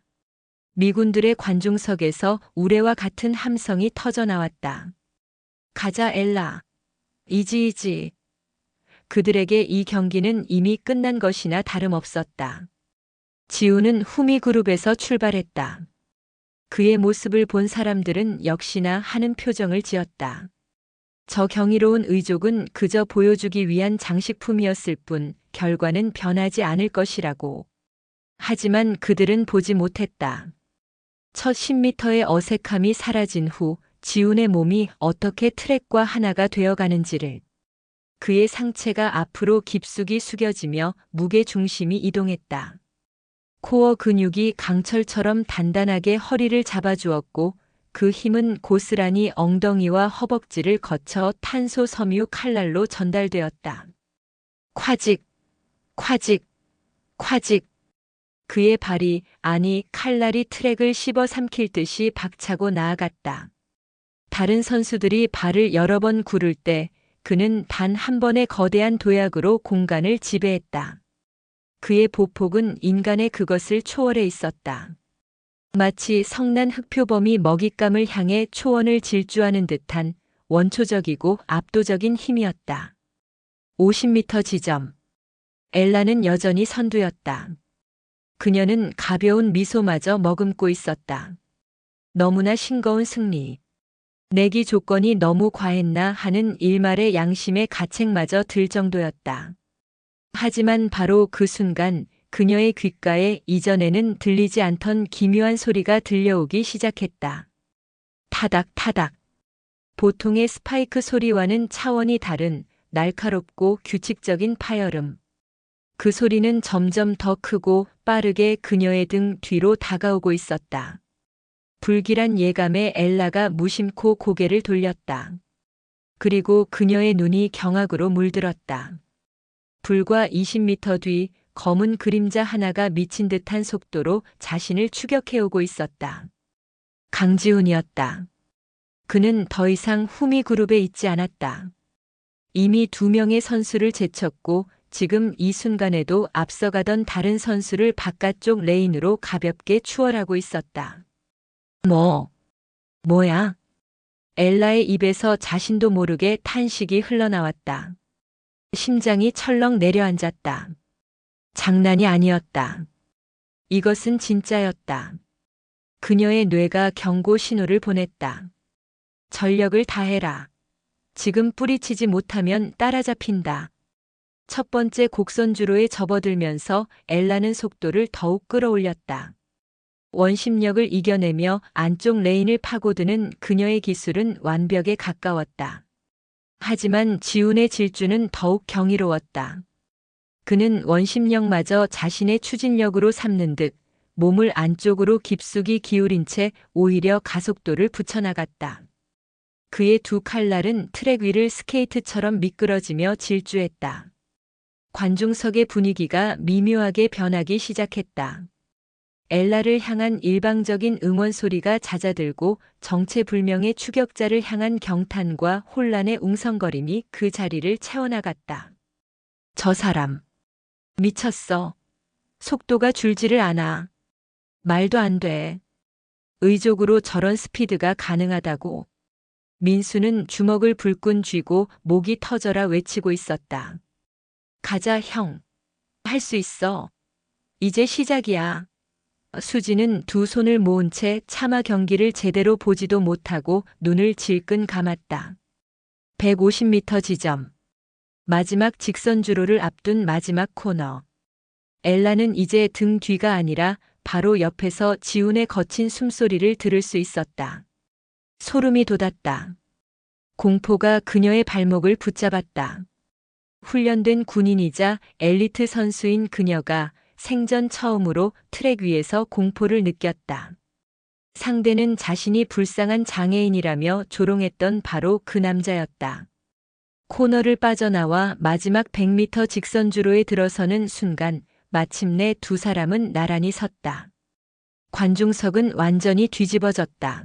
미군들의 관중석에서 우레와 같은 함성이 터져나왔다. 가자 엘라. 이지. 그들에게 이 경기는 이미 끝난 것이나 다름없었다. 지훈은 후미 그룹에서 출발했다. 그의 모습을 본 사람들은 역시나 하는 표정을 지었다. 저 경이로운 의족은 그저 보여주기 위한 장식품이었을 뿐 결과는 변하지 않을 것이라고. 하지만 그들은 보지 못했다. 첫 10m의 어색함이 사라진 후 지훈의 몸이 어떻게 트랙과 하나가 되어가는지를. 그의 상체가 앞으로 깊숙이 숙여지며 무게 중심이 이동했다. 코어 근육이 강철처럼 단단하게 허리를 잡아주었고 그 힘은 고스란히 엉덩이와 허벅지를 거쳐 탄소 섬유 칼날로 전달되었다. 콰직, 콰직, 콰직. 그의 발이, 아니 칼날이 트랙을 씹어삼킬 듯이 박차고 나아갔다. 다른 선수들이 발을 여러 번 구를 때 그는 단 한 번의 거대한 도약으로 공간을 지배했다. 그의 보폭은 인간의 그것을 초월해 있었다. 마치 성난 흑표범이 먹잇감을 향해 초원을 질주하는 듯한 원초적이고 압도적인 힘이었다. 50m 지점. 엘라는 여전히 선두였다. 그녀는 가벼운 미소마저 머금고 있었다. 너무나 싱거운 승리. 내기 조건이 너무 과했나 하는 일말의 양심의 가책마저 들 정도였다. 하지만 바로 그 순간 그녀의 귓가에 이전에는 들리지 않던 기묘한 소리가 들려오기 시작했다. 타닥타닥. 보통의 스파이크 소리와는 차원이 다른 날카롭고 규칙적인 파열음. 그 소리는 점점 더 크고 빠르게 그녀의 등 뒤로 다가오고 있었다. 불길한 예감에 엘라가 무심코 고개를 돌렸다. 그리고 그녀의 눈이 경악으로 물들었다. 불과 20m 뒤 검은 그림자 하나가 미친 듯한 속도로 자신을 추격해오고 있었다. 강지훈이었다. 그는 더 이상 후미 그룹에 있지 않았다. 이미 2명의 선수를 제쳤고 지금 이 순간에도 앞서가던 다른 선수를 바깥쪽 레인으로 가볍게 추월하고 있었다. 뭐야? 엘라의 입에서 자신도 모르게 탄식이 흘러나왔다. 심장이 철렁 내려앉았다. 장난이 아니었다. 이것은 진짜였다. 그녀의 뇌가 경고 신호를 보냈다. 전력을 다해라. 지금 뿌리치지 못하면 따라잡힌다. 첫 번째 곡선주로에 접어들면서 엘라는 속도를 더욱 끌어올렸다. 원심력을 이겨내며 안쪽 레인을 파고드는 그녀의 기술은 완벽에 가까웠다. 하지만 지훈의 질주는 더욱 경이로웠다. 그는 원심력마저 자신의 추진력으로 삼는 듯 몸을 안쪽으로 깊숙이 기울인 채 오히려 가속도를 붙여나갔다. 그의 두 칼날은 트랙 위를 스케이트처럼 미끄러지며 질주했다. 관중석의 분위기가 미묘하게 변하기 시작했다. 엘라를 향한 일방적인 응원 소리가 잦아들고 정체불명의 추격자를 향한 경탄과 혼란의 웅성거림이 그 자리를 채워나갔다. 저 사람. 미쳤어. 속도가 줄지를 않아. 말도 안 돼. 의족으로 저런 스피드가 가능하다고. 민수는 주먹을 불끈 쥐고 목이 터져라 외치고 있었다. 가자 형. 할 수 있어. 이제 시작이야. 수지는 두 손을 모은 채 차마 경기를 제대로 보지도 못하고 눈을 질끈 감았다. 150m 지점. 마지막 직선 주로를 앞둔 마지막 코너. 엘라는 이제 등 뒤가 아니라 바로 옆에서 지훈의 거친 숨소리를 들을 수 있었다. 소름이 돋았다. 공포가 그녀의 발목을 붙잡았다. 훈련된 군인이자 엘리트 선수인 그녀가 생전 처음으로 트랙 위에서 공포를 느꼈다. 상대는 자신이 불쌍한 장애인이라며 조롱했던 바로 그 남자였다. 코너를 빠져나와 마지막 100m 직선주로에 들어서는 순간 마침내 두 사람은 나란히 섰다. 관중석은 완전히 뒤집어졌다.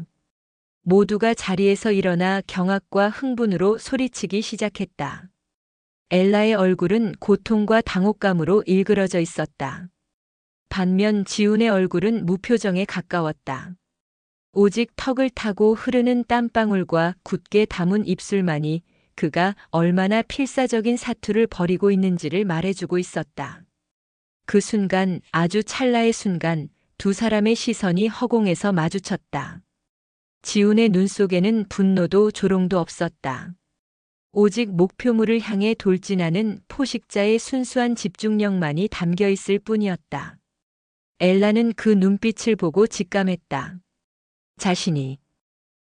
모두가 자리에서 일어나 경악과 흥분으로 소리치기 시작했다. 엘라의 얼굴은 고통과 당혹감으로 일그러져 있었다. 반면 지훈의 얼굴은 무표정에 가까웠다. 오직 턱을 타고 흐르는 땀방울과 굳게 담은 입술만이 그가 얼마나 필사적인 사투를 벌이고 있는지를 말해주고 있었다. 그 순간, 아주 찰나의 순간, 두 사람의 시선이 허공에서 마주쳤다. 지훈의 눈 속에는 분노도 조롱도 없었다. 오직 목표물을 향해 돌진하는 포식자의 순수한 집중력만이 담겨 있을 뿐이었다. 엘라는 그 눈빛을 보고 직감했다. 자신이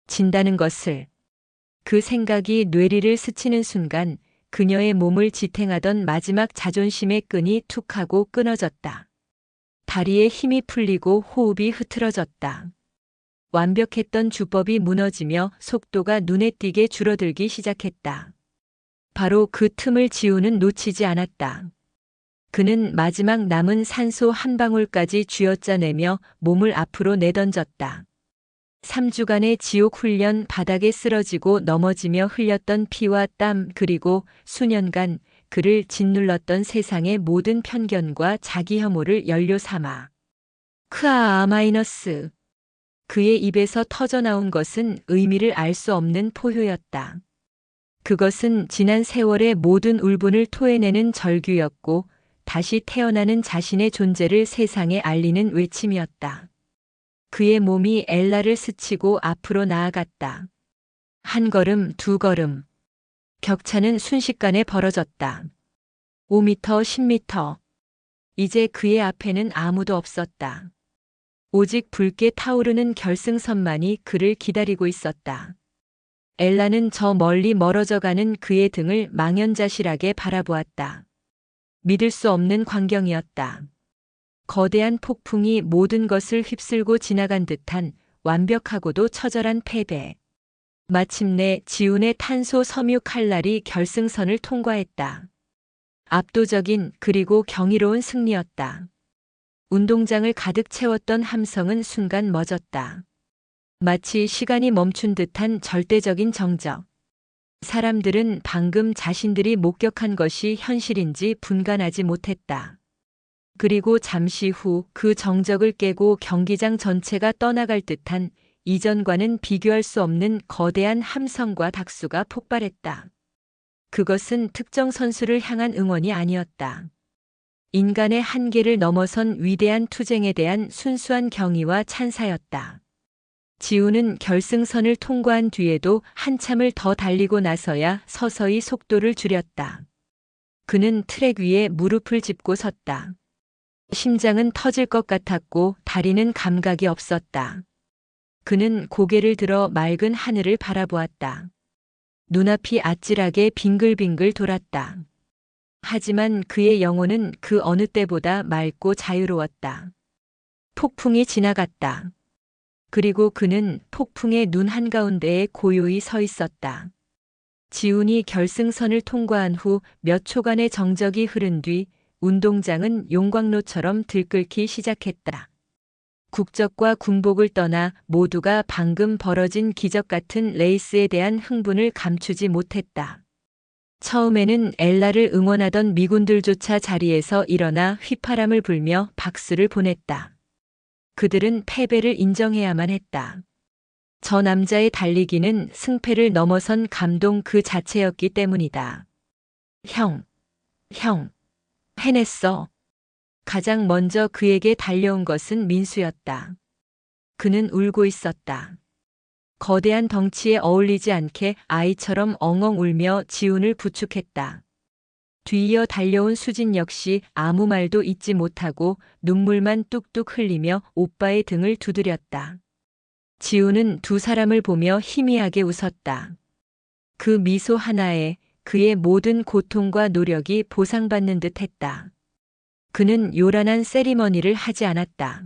진다는 것을. 그 생각이 뇌리를 스치는 순간 그녀의 몸을 지탱하던 마지막 자존심의 끈이 툭 하고 끊어졌다. 다리에 힘이 풀리고 호흡이 흐트러졌다. 완벽했던 주법이 무너지며 속도가 눈에 띄게 줄어들기 시작했다. 바로 그 틈을 지훈은 놓치지 않았다. 그는 마지막 남은 산소 한 방울까지 쥐어짜내며 몸을 앞으로 내던졌다. 3주간의 지옥 훈련, 바닥에 쓰러지고 넘어지며 흘렸던 피와 땀, 그리고 수년간 그를 짓눌렀던 세상의 모든 편견과 자기 혐오를 연료 삼아. 크아아 마이너스. 그의 입에서 터져나온 것은 의미를 알 수 없는 포효였다. 그것은 지난 세월의 모든 울분을 토해내는 절규였고 다시 태어나는 자신의 존재를 세상에 알리는 외침이었다. 그의 몸이 엘라를 스치고 앞으로 나아갔다. 한 걸음, 두 걸음. 격차는 순식간에 벌어졌다. 5m, 10m. 이제 그의 앞에는 아무도 없었다. 오직 붉게 타오르는 결승선만이 그를 기다리고 있었다. 엘라는 저 멀리 멀어져 가는 그의 등을 망연자실하게 바라보았다. 믿을 수 없는 광경이었다. 거대한 폭풍이 모든 것을 휩쓸고 지나간 듯한 완벽하고도 처절한 패배. 마침내 지훈의 탄소 섬유 칼날이 결승선을 통과했다. 압도적인 그리고 경이로운 승리였다. 운동장을 가득 채웠던 함성은 순간 멎었다. 마치 시간이 멈춘 듯한 절대적인 정적. 사람들은 방금 자신들이 목격한 것이 현실인지 분간하지 못했다. 그리고 잠시 후 그 정적을 깨고 경기장 전체가 떠나갈 듯한 이전과는 비교할 수 없는 거대한 함성과 박수가 폭발했다. 그것은 특정 선수를 향한 응원이 아니었다. 인간의 한계를 넘어선 위대한 투쟁에 대한 순수한 경의와 찬사였다. 지훈은 결승선을 통과한 뒤에도 한참을 더 달리고 나서야 서서히 속도를 줄였다. 그는 트랙 위에 무릎을 짚고 섰다. 심장은 터질 것 같았고 다리는 감각이 없었다. 그는 고개를 들어 맑은 하늘을 바라보았다. 눈앞이 아찔하게 빙글빙글 돌았다. 하지만 그의 영혼은 그 어느 때보다 맑고 자유로웠다. 폭풍이 지나갔다. 그리고 그는 폭풍의 눈 한가운데에 고요히 서 있었다. 지훈이 결승선을 통과한 후 몇 초간의 정적이 흐른 뒤 운동장은 용광로처럼 들끓기 시작했다. 국적과 군복을 떠나 모두가 방금 벌어진 기적 같은 레이스에 대한 흥분을 감추지 못했다. 처음에는 엘라를 응원하던 미군들조차 자리에서 일어나 휘파람을 불며 박수를 보냈다. 그들은 패배를 인정해야만 했다. 저 남자의 달리기는 승패를 넘어선 감동 그 자체였기 때문이다. 형, 해냈어. 가장 먼저 그에게 달려온 것은 민수였다. 그는 울고 있었다. 거대한 덩치에 어울리지 않게 아이처럼 엉엉 울며 지훈을 부축했다. 뒤이어 달려온 수진 역시 아무 말도 잇지 못하고 눈물만 뚝뚝 흘리며 오빠의 등을 두드렸다. 지훈은 두 사람을 보며 희미하게 웃었다. 그 미소 하나에 그의 모든 고통과 노력이 보상받는 듯 했다. 그는 요란한 세리머니를 하지 않았다.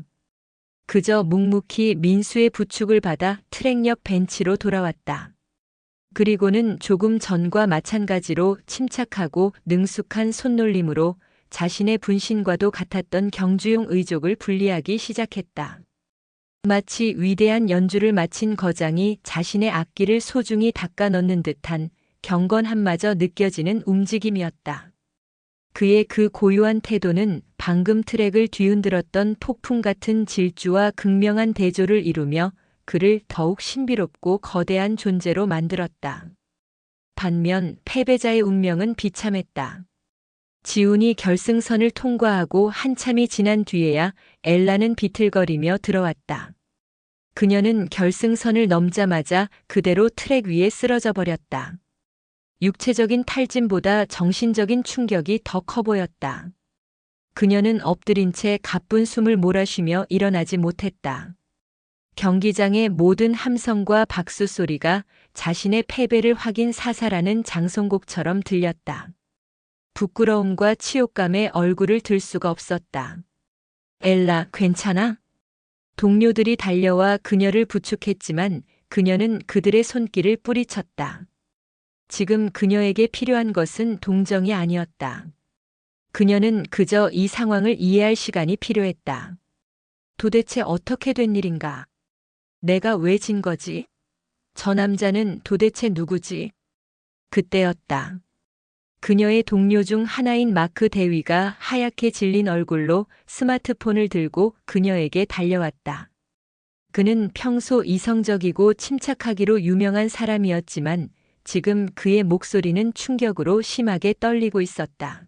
그저 묵묵히 민수의 부축을 받아 트랙 옆 벤치로 돌아왔다. 그리고는 조금 전과 마찬가지로 침착하고 능숙한 손놀림으로 자신의 분신과도 같았던 경주용 의족을 분리하기 시작했다. 마치 위대한 연주를 마친 거장이 자신의 악기를 소중히 닦아 넣는 듯한 경건함마저 느껴지는 움직임이었다. 그의 그 고요한 태도는 방금 트랙을 뒤흔들었던 폭풍 같은 질주와 극명한 대조를 이루며 그를 더욱 신비롭고 거대한 존재로 만들었다. 반면 패배자의 운명은 비참했다. 지훈이 결승선을 통과하고 한참이 지난 뒤에야 엘라는 비틀거리며 들어왔다. 그녀는 결승선을 넘자마자 그대로 트랙 위에 쓰러져 버렸다. 육체적인 탈진보다 정신적인 충격이 더 커 보였다. 그녀는 엎드린 채 가쁜 숨을 몰아쉬며 일어나지 못했다. 경기장의 모든 함성과 박수 소리가 자신의 패배를 확인 사살하는 장송곡처럼 들렸다. 부끄러움과 치욕감에 얼굴을 들 수가 없었다. 엘라, 괜찮아? 동료들이 달려와 그녀를 부축했지만 그녀는 그들의 손길을 뿌리쳤다. 지금 그녀에게 필요한 것은 동정이 아니었다. 그녀는 그저 이 상황을 이해할 시간이 필요했다. 도대체 어떻게 된 일인가? 내가 왜 진 거지? 저 남자는 도대체 누구지? 그때였다. 그녀의 동료 중 하나인 마크 대위가 하얗게 질린 얼굴로 스마트폰을 들고 그녀에게 달려왔다. 그는 평소 이성적이고 침착하기로 유명한 사람이었지만 지금 그의 목소리는 충격으로 심하게 떨리고 있었다.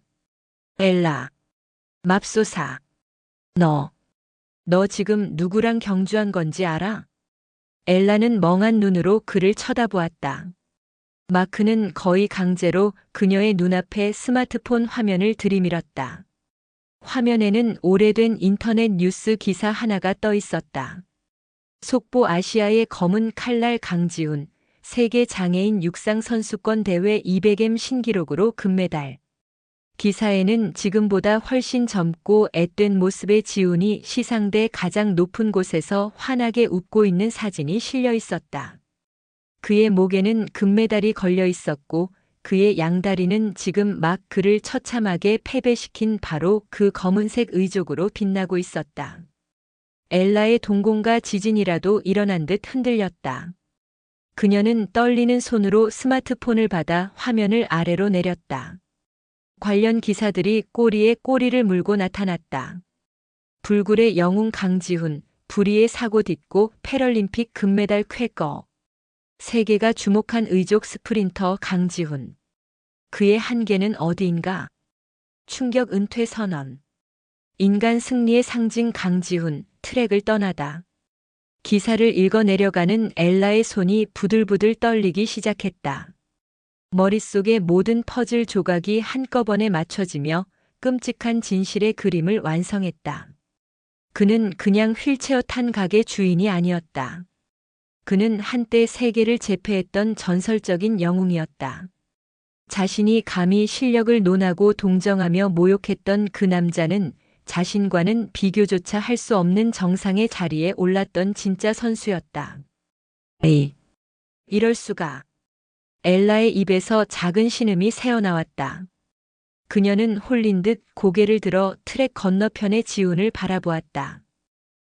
엘라, 맙소사. 너 지금 누구랑 경주한 건지 알아? 엘라는 멍한 눈으로 그를 쳐다보았다. 마크는 거의 강제로 그녀의 눈앞에 스마트폰 화면을 들이밀었다. 화면에는 오래된 인터넷 뉴스 기사 하나가 떠 있었다. 속보 아시아의 검은 칼날 강지훈, 세계 장애인 육상 선수권 대회 200m 신기록으로 금메달. 기사에는 지금보다 훨씬 젊고 앳된 모습의 지훈이 시상대 가장 높은 곳에서 환하게 웃고 있는 사진이 실려 있었다. 그의 목에는 금메달이 걸려 있었고 그의 양다리는 지금 막 그를 처참하게 패배시킨 바로 그 검은색 의족으로 빛나고 있었다. 엘라의 동공과 지진이라도 일어난 듯 흔들렸다. 그녀는 떨리는 손으로 스마트폰을 받아 화면을 아래로 내렸다. 관련 기사들이 꼬리에 꼬리를 물고 나타났다. 불굴의 영웅 강지훈, 불의의 사고 딛고 패럴림픽 금메달 쾌거. 세계가 주목한 의족 스프린터 강지훈. 그의 한계는 어디인가? 충격 은퇴 선언. 인간 승리의 상징 강지훈, 트랙을 떠나다. 기사를 읽어내려가는 엘라의 손이 부들부들 떨리기 시작했다. 머릿속의 모든 퍼즐 조각이 한꺼번에 맞춰지며 끔찍한 진실의 그림을 완성했다. 그는 그냥 휠체어 탄 가게 주인이 아니었다. 그는 한때 세계를 제패했던 전설적인 영웅이었다. 자신이 감히 실력을 논하고 동정하며 모욕했던 그 남자는 자신과는 비교조차 할 수 없는 정상의 자리에 올랐던 진짜 선수였다. 에이, 이럴 수가. 엘라의 입에서 작은 신음이 새어나왔다. 그녀는 홀린 듯 고개를 들어 트랙 건너편의 지훈을 바라보았다.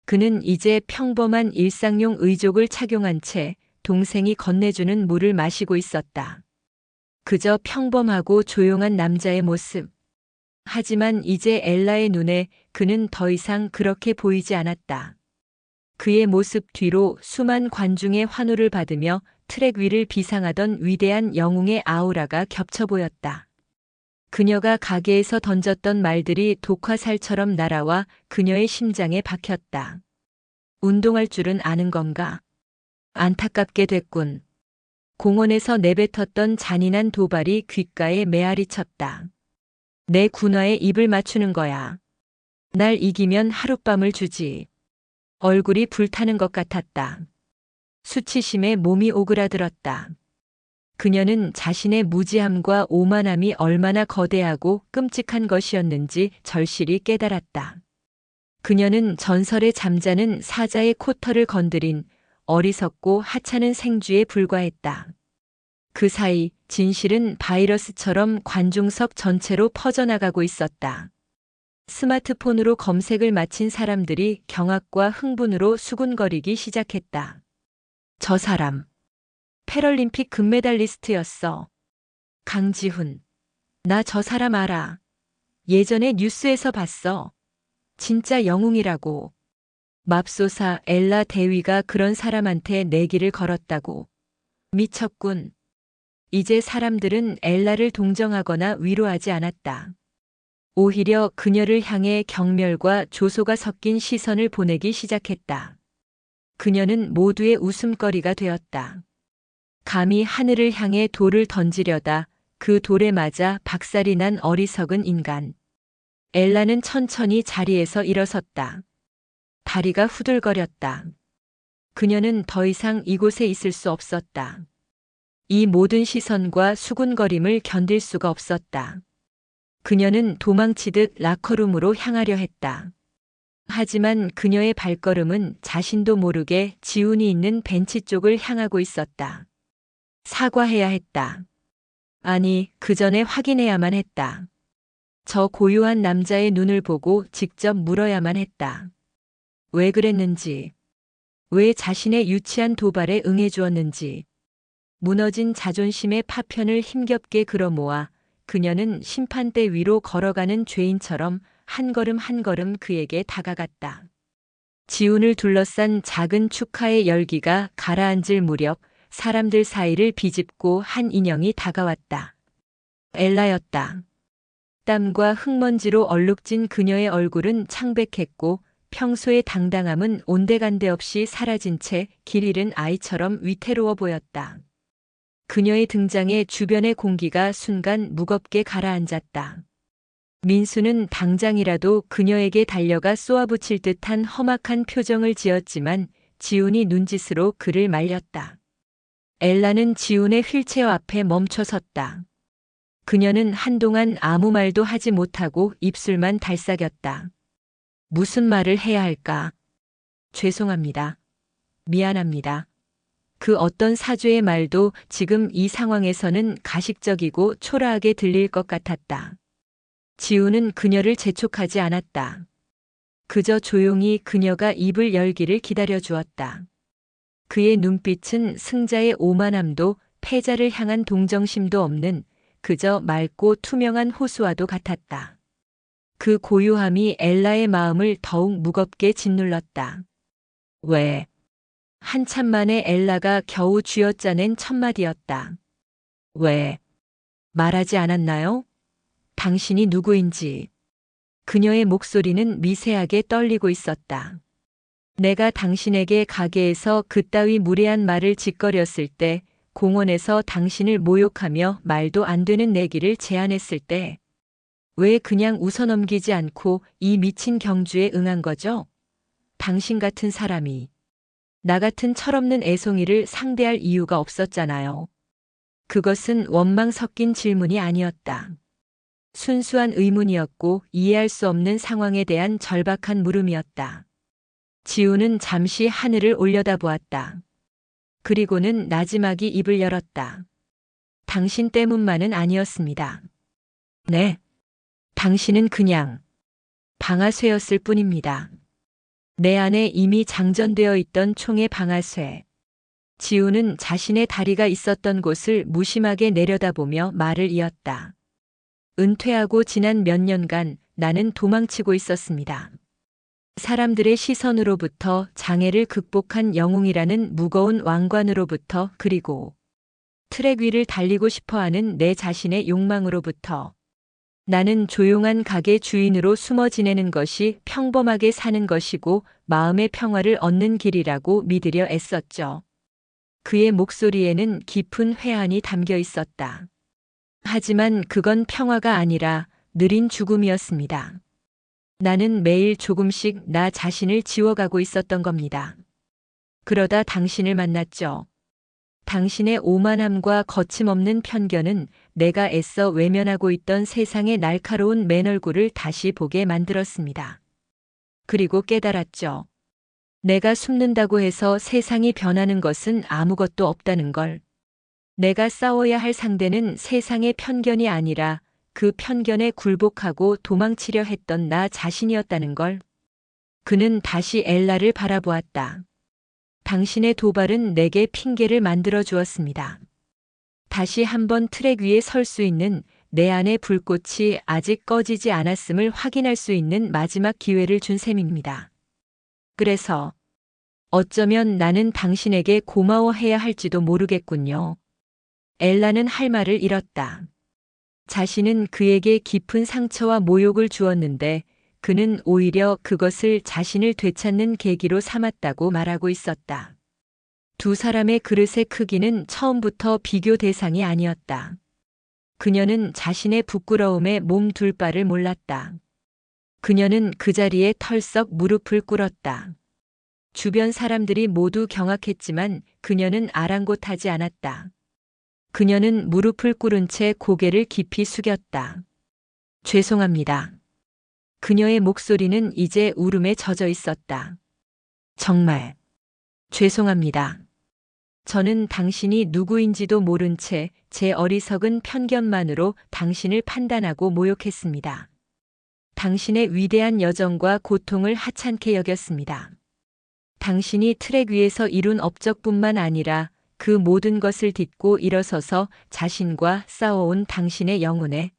그는 이제 평범한 일상용 의족을 착용한 채 동생이 건네주는 물을 마시고 있었다. 그저 평범하고 조용한 남자의 모습. 하지만 이제 엘라의 눈에 그는 더 이상 그렇게 보이지 않았다. 그의 모습 뒤로 수만 관중의 환호를 받으며 트랙 위를 비상하던 위대한 영웅의 아우라가 겹쳐 보였다. 그녀가 가게에서 던졌던 말들이 독화살처럼 날아와 그녀의 심장에 박혔다. 운동할 줄은 아는 건가? 안타깝게 됐군. 공원에서 내뱉었던 잔인한 도발이 귓가에 메아리 쳤다. 내 군화에 입을 맞추는 거야. 날 이기면 하룻밤을 주지. 얼굴이 불타는 것 같았다. 수치심에 몸이 오그라들었다. 그녀는 자신의 무지함과 오만함이 얼마나 거대하고 끔찍한 것이었는지 절실히 깨달았다. 그녀는 전설에 잠자는 사자의 코털을 건드린 어리석고 하찮은 생쥐에 불과했다. 그 사이 진실은 바이러스처럼 관중석 전체로 퍼져나가고 있었다. 스마트폰으로 검색을 마친 사람들이 경악과 흥분으로 수군거리기 시작했다. 저 사람, 패럴림픽 금메달리스트였어. 강지훈. 나 저 사람 알아. 예전에 뉴스에서 봤어. 진짜 영웅이라고. 맙소사 엘라 대위가 그런 사람한테 내기를 걸었다고. 미쳤군. 이제 사람들은 엘라를 동정하거나 위로하지 않았다. 오히려 그녀를 향해 경멸과 조소가 섞인 시선을 보내기 시작했다. 그녀는 모두의 웃음거리가 되었다. 감히 하늘을 향해 돌을 던지려다 그 돌에 맞아 박살이 난 어리석은 인간. 엘라는 천천히 자리에서 일어섰다. 다리가 후들거렸다. 그녀는 더 이상 이곳에 있을 수 없었다. 이 모든 시선과 수군거림을 견딜 수가 없었다. 그녀는 도망치듯 라커룸으로 향하려 했다. 하지만 그녀의 발걸음은 자신도 모르게 지훈이 있는 벤치 쪽을 향하고 있었다. 사과해야 했다. 아니, 그 전에 확인해야만 했다. 저 고요한 남자의 눈을 보고 직접 물어야만 했다. 왜 그랬는지, 왜 자신의 유치한 도발에 응해주었는지. 무너진 자존심의 파편을 힘겹게 끌어모아 그녀는 심판대 위로 걸어가는 죄인처럼 한 걸음 한 걸음 그에게 다가갔다. 지훈을 둘러싼 작은 축하의 열기가 가라앉을 무렵 사람들 사이를 비집고 한 인형이 다가왔다. 엘라였다. 땀과 흙먼지로 얼룩진 그녀의 얼굴은 창백했고 평소의 당당함은 온데간데 없이 사라진 채 길 잃은 아이처럼 위태로워 보였다. 그녀의 등장에 주변의 공기가 순간 무겁게 가라앉았다. 민수는 당장이라도 그녀에게 달려가 쏘아붙일 듯한 험악한 표정을 지었지만 지훈이 눈짓으로 그를 말렸다. 엘라는 지훈의 휠체어 앞에 멈춰 섰다. 그녀는 한동안 아무 말도 하지 못하고 입술만 달싹였다. 무슨 말을 해야 할까? 죄송합니다. 미안합니다. 그 어떤 사죄의 말도 지금 이 상황에서는 가식적이고 초라하게 들릴 것 같았다. 지훈은 그녀를 재촉하지 않았다. 그저 조용히 그녀가 입을 열기를 기다려 주었다. 그의 눈빛은 승자의 오만함도 패자를 향한 동정심도 없는 그저 맑고 투명한 호수와도 같았다. 그 고요함이 엘라의 마음을 더욱 무겁게 짓눌렀다. 왜? 한참 만에 엘라가 겨우 쥐어짜낸 첫마디였다. 왜? 말하지 않았나요? 당신이 누구인지. 그녀의 목소리는 미세하게 떨리고 있었다. 내가 당신에게 가게에서 그따위 무례한 말을 짓거렸을 때, 공원에서 당신을 모욕하며 말도 안 되는 내기를 제안했을 때, 왜 그냥 웃어넘기지 않고 이 미친 경주에 응한 거죠? 당신 같은 사람이 나 같은 철없는 애송이를 상대할 이유가 없었잖아요. 그것은 원망 섞인 질문이 아니었다. 순수한 의문이었고 이해할 수 없는 상황에 대한 절박한 물음이었다. 지훈은 잠시 하늘을 올려다보았다. 그리고는 나지막이 입을 열었다. 당신 때문만은 아니었습니다. 네. 당신은 그냥 방아쇠였을 뿐입니다. 내 안에 이미 장전되어 있던 총의 방아쇠. 지훈은 자신의 다리가 있었던 곳을 무심하게 내려다보며 말을 이었다. 은퇴하고 지난 몇 년간 나는 도망치고 있었습니다. 사람들의 시선으로부터, 장애를 극복한 영웅이라는 무거운 왕관으로부터, 그리고 트랙 위를 달리고 싶어하는 내 자신의 욕망으로부터. 나는 조용한 가게 주인으로 숨어 지내는 것이 평범하게 사는 것이고 마음의 평화를 얻는 길이라고 믿으려 애썼죠. 그의 목소리에는 깊은 회한이 담겨 있었다. 하지만 그건 평화가 아니라 느린 죽음이었습니다. 나는 매일 조금씩 나 자신을 지워가고 있었던 겁니다. 그러다 당신을 만났죠. 당신의 오만함과 거침없는 편견은 내가 애써 외면하고 있던 세상의 날카로운 맨얼굴을 다시 보게 만들었습니다. 그리고 깨달았죠. 내가 숨는다고 해서 세상이 변하는 것은 아무것도 없다는 걸. 내가 싸워야 할 상대는 세상의 편견이 아니라 그 편견에 굴복하고 도망치려 했던 나 자신이었다는 걸. 그는 다시 엘라를 바라보았다. 당신의 도발은 내게 핑계를 만들어 주었습니다. 다시 한번 트랙 위에 설 수 있는 내 안의 불꽃이 아직 꺼지지 않았음을 확인할 수 있는 마지막 기회를 준 셈입니다. 그래서 어쩌면 나는 당신에게 고마워해야 할지도 모르겠군요. 엘라는 할 말을 잃었다. 자신은 그에게 깊은 상처와 모욕을 주었는데 그는 오히려 그것을 자신을 되찾는 계기로 삼았다고 말하고 있었다. 두 사람의 그릇의 크기는 처음부터 비교 대상이 아니었다. 그녀는 자신의 부끄러움에 몸둘 바를 몰랐다. 그녀는 그 자리에 털썩 무릎을 꿇었다. 주변 사람들이 모두 경악했지만 그녀는 아랑곳하지 않았다. 그녀는 무릎을 꿇은 채 고개를 깊이 숙였다. 죄송합니다. 그녀의 목소리는 이제 울음에 젖어 있었다. 정말 죄송합니다. 저는 당신이 누구인지도 모른 채 제 어리석은 편견만으로 당신을 판단하고 모욕했습니다. 당신의 위대한 여정과 고통을 하찮게 여겼습니다. 당신이 트랙 위에서 이룬 업적뿐만 아니라 그 모든 것을 딛고 일어서서 자신과 싸워온 당신의 영혼에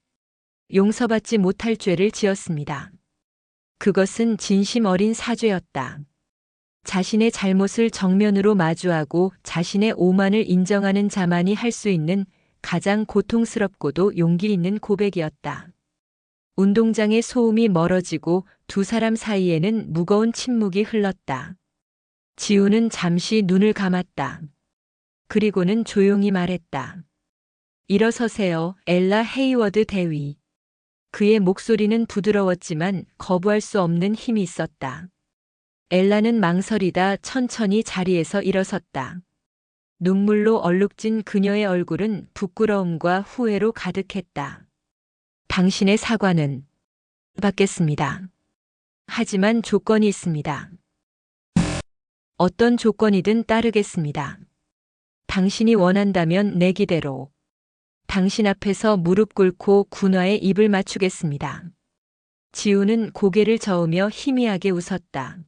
용서받지 못할 죄를 지었습니다. 그것은 진심 어린 사죄였다. 자신의 잘못을 정면으로 마주하고 자신의 오만을 인정하는 자만이 할 수 있는 가장 고통스럽고도 용기 있는 고백이었다. 운동장의 소음이 멀어지고 두 사람 사이에는 무거운 침묵이 흘렀다. 지우는 잠시 눈을 감았다. 그리고는 조용히 말했다. 일어서세요, 엘라 헤이워드 대위. 그의 목소리는 부드러웠지만 거부할 수 없는 힘이 있었다. 엘라는 망설이다 천천히 자리에서 일어섰다. 눈물로 얼룩진 그녀의 얼굴은 부끄러움과 후회로 가득했다. 당신의 사과는 받겠습니다. 하지만 조건이 있습니다. 어떤 조건이든 따르겠습니다. 당신이 원한다면 내 기대로. 당신 앞에서 무릎 꿇고 군화에 입을 맞추겠습니다. 지우는 고개를 저으며 희미하게 웃었다.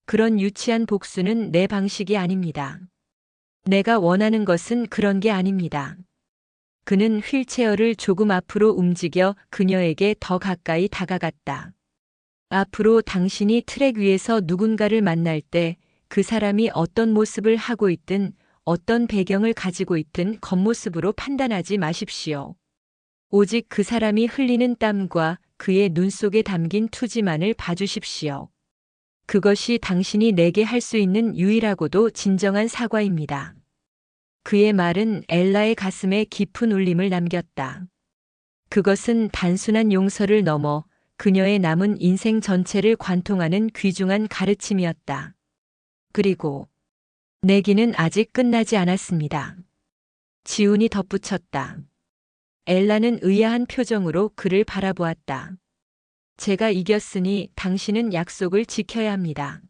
그런 유치한 복수는 내 방식이 아닙니다. 내가 원하는 것은 그런 게 아닙니다. 그는 휠체어를 조금 앞으로 움직여 그녀에게 더 가까이 다가갔다. 앞으로 당신이 트랙 위에서 누군가를 만날 때 그 사람이 어떤 모습을 하고 있든 어떤 배경을 가지고 있든 겉모습으로 판단하지 마십시오. 오직 그 사람이 흘리는 땀과 그의 눈 속에 담긴 투지만을 봐주십시오. 그것이 당신이 내게 할 수 있는 유일하고도 진정한 사과입니다. 그의 말은 엘라의 가슴에 깊은 울림을 남겼다. 그것은 단순한 용서를 넘어 그녀의 남은 인생 전체를 관통하는 귀중한 가르침이었다. 그리고 내기는 아직 끝나지 않았습니다. 지훈이 덧붙였다. 엘라는 의아한 표정으로 그를 바라보았다. 제가 이겼으니 당신은 약속을 지켜야 합니다.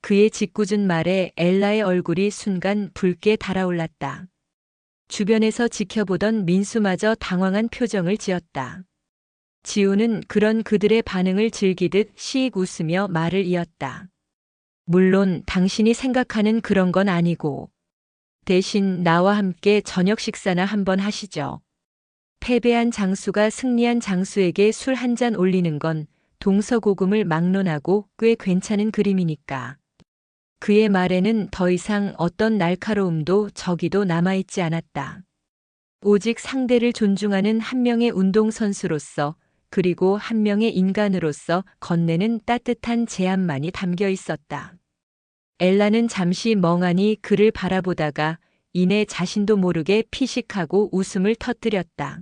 그의 짓궂은 말에 엘라의 얼굴이 순간 붉게 달아올랐다. 주변에서 지켜보던 민수마저 당황한 표정을 지었다. 지우는 그런 그들의 반응을 즐기듯 시익 웃으며 말을 이었다. 물론 당신이 생각하는 그런 건 아니고 대신 나와 함께 저녁 식사나 한번 하시죠. 패배한 장수가 승리한 장수에게 술 한 잔 올리는 건 동서고금을 막론하고 꽤 괜찮은 그림이니까. 그의 말에는 더 이상 어떤 날카로움도 저기도 남아있지 않았다. 오직 상대를 존중하는 한 명의 운동선수로서 그리고 한 명의 인간으로서 건네는 따뜻한 제안만이 담겨 있었다. 엘라는 잠시 멍하니 그를 바라보다가 이내 자신도 모르게 피식하고 웃음을 터뜨렸다.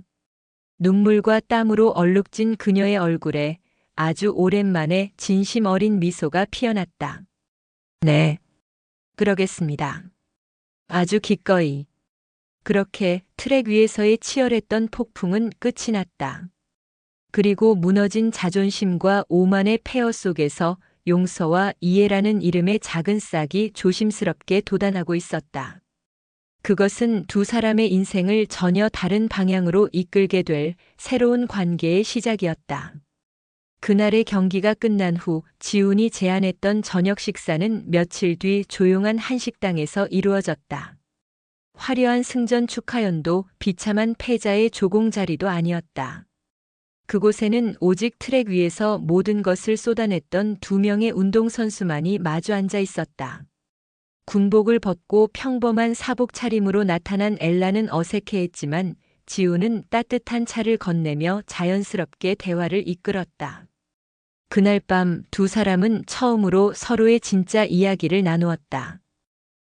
눈물과 땀으로 얼룩진 그녀의 얼굴에 아주 오랜만에 진심 어린 미소가 피어났다. 네, 그러겠습니다. 아주 기꺼이. 그렇게 트랙 위에서의 치열했던 폭풍은 끝이 났다. 그리고 무너진 자존심과 오만의 폐허 속에서 용서와 이해라는 이름의 작은 싹이 조심스럽게 돋아나고 있었다. 그것은 두 사람의 인생을 전혀 다른 방향으로 이끌게 될 새로운 관계의 시작이었다. 그날의 경기가 끝난 후 지훈이 제안했던 저녁 식사는 며칠 뒤 조용한 한식당에서 이루어졌다. 화려한 승전 축하연도 비참한 패자의 조공자리도 아니었다. 그곳에는 오직 트랙 위에서 모든 것을 쏟아냈던 두 명의 운동선수만이 마주 앉아 있었다. 군복을 벗고 평범한 사복 차림으로 나타난 엘라는 어색해했지만 지훈은 따뜻한 차를 건네며 자연스럽게 대화를 이끌었다. 그날 밤 두 사람은 처음으로 서로의 진짜 이야기를 나누었다.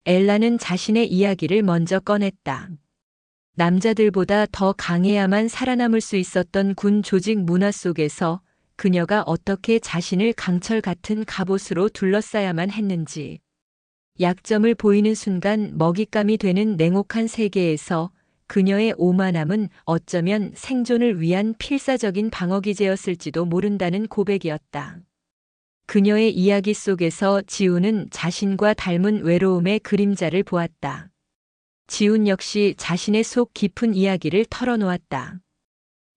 엘라는 자신의 이야기를 먼저 꺼냈다. 남자들보다 더 강해야만 살아남을 수 있었던 군 조직 문화 속에서 그녀가 어떻게 자신을 강철 같은 갑옷으로 둘러싸야만 했는지, 약점을 보이는 순간 먹잇감이 되는 냉혹한 세계에서 그녀의 오만함은 어쩌면 생존을 위한 필사적인 방어기제였을지도 모른다는 고백이었다. 그녀의 이야기 속에서 지훈은 자신과 닮은 외로움의 그림자를 보았다. 지훈 역시 자신의 속 깊은 이야기를 털어놓았다.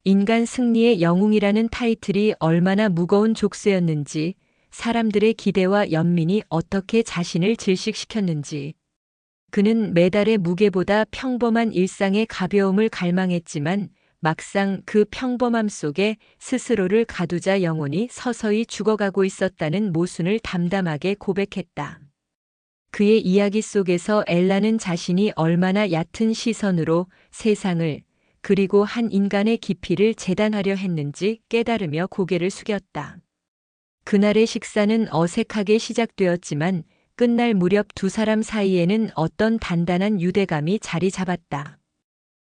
인간 승리의 영웅이라는 타이틀이 얼마나 무거운 족쇄였는지, 사람들의 기대와 연민이 어떻게 자신을 질식시켰는지. 그는 메달의 무게보다 평범한 일상의 가벼움을 갈망했지만 막상 그 평범함 속에 스스로를 가두자 영혼이 서서히 죽어가고 있었다는 모순을 담담하게 고백했다. 그의 이야기 속에서 엘라는 자신이 얼마나 얕은 시선으로 세상을 그리고 한 인간의 깊이를 재단하려 했는지 깨달으며 고개를 숙였다. 그날의 식사는 어색하게 시작되었지만 끝날 무렵 두 사람 사이에는 어떤 단단한 유대감이 자리 잡았다.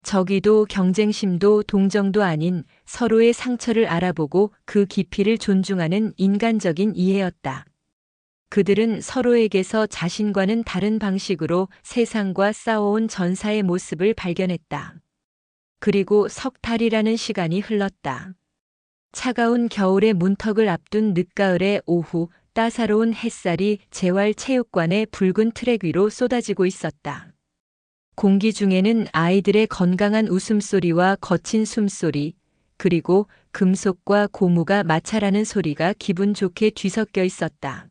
적이도 경쟁심도 동정도 아닌 서로의 상처를 알아보고 그 깊이를 존중하는 인간적인 이해였다. 그들은 서로에게서 자신과는 다른 방식으로 세상과 싸워온 전사의 모습을 발견했다. 그리고 석 달이라는 시간이 흘렀다. 차가운 겨울의 문턱을 앞둔 늦가을의 오후, 따사로운 햇살이 재활체육관의 붉은 트랙 위로 쏟아지고 있었다. 공기 중에는 아이들의 건강한 웃음소리와 거친 숨소리, 그리고 금속과 고무가 마찰하는 소리가 기분 좋게 뒤섞여 있었다.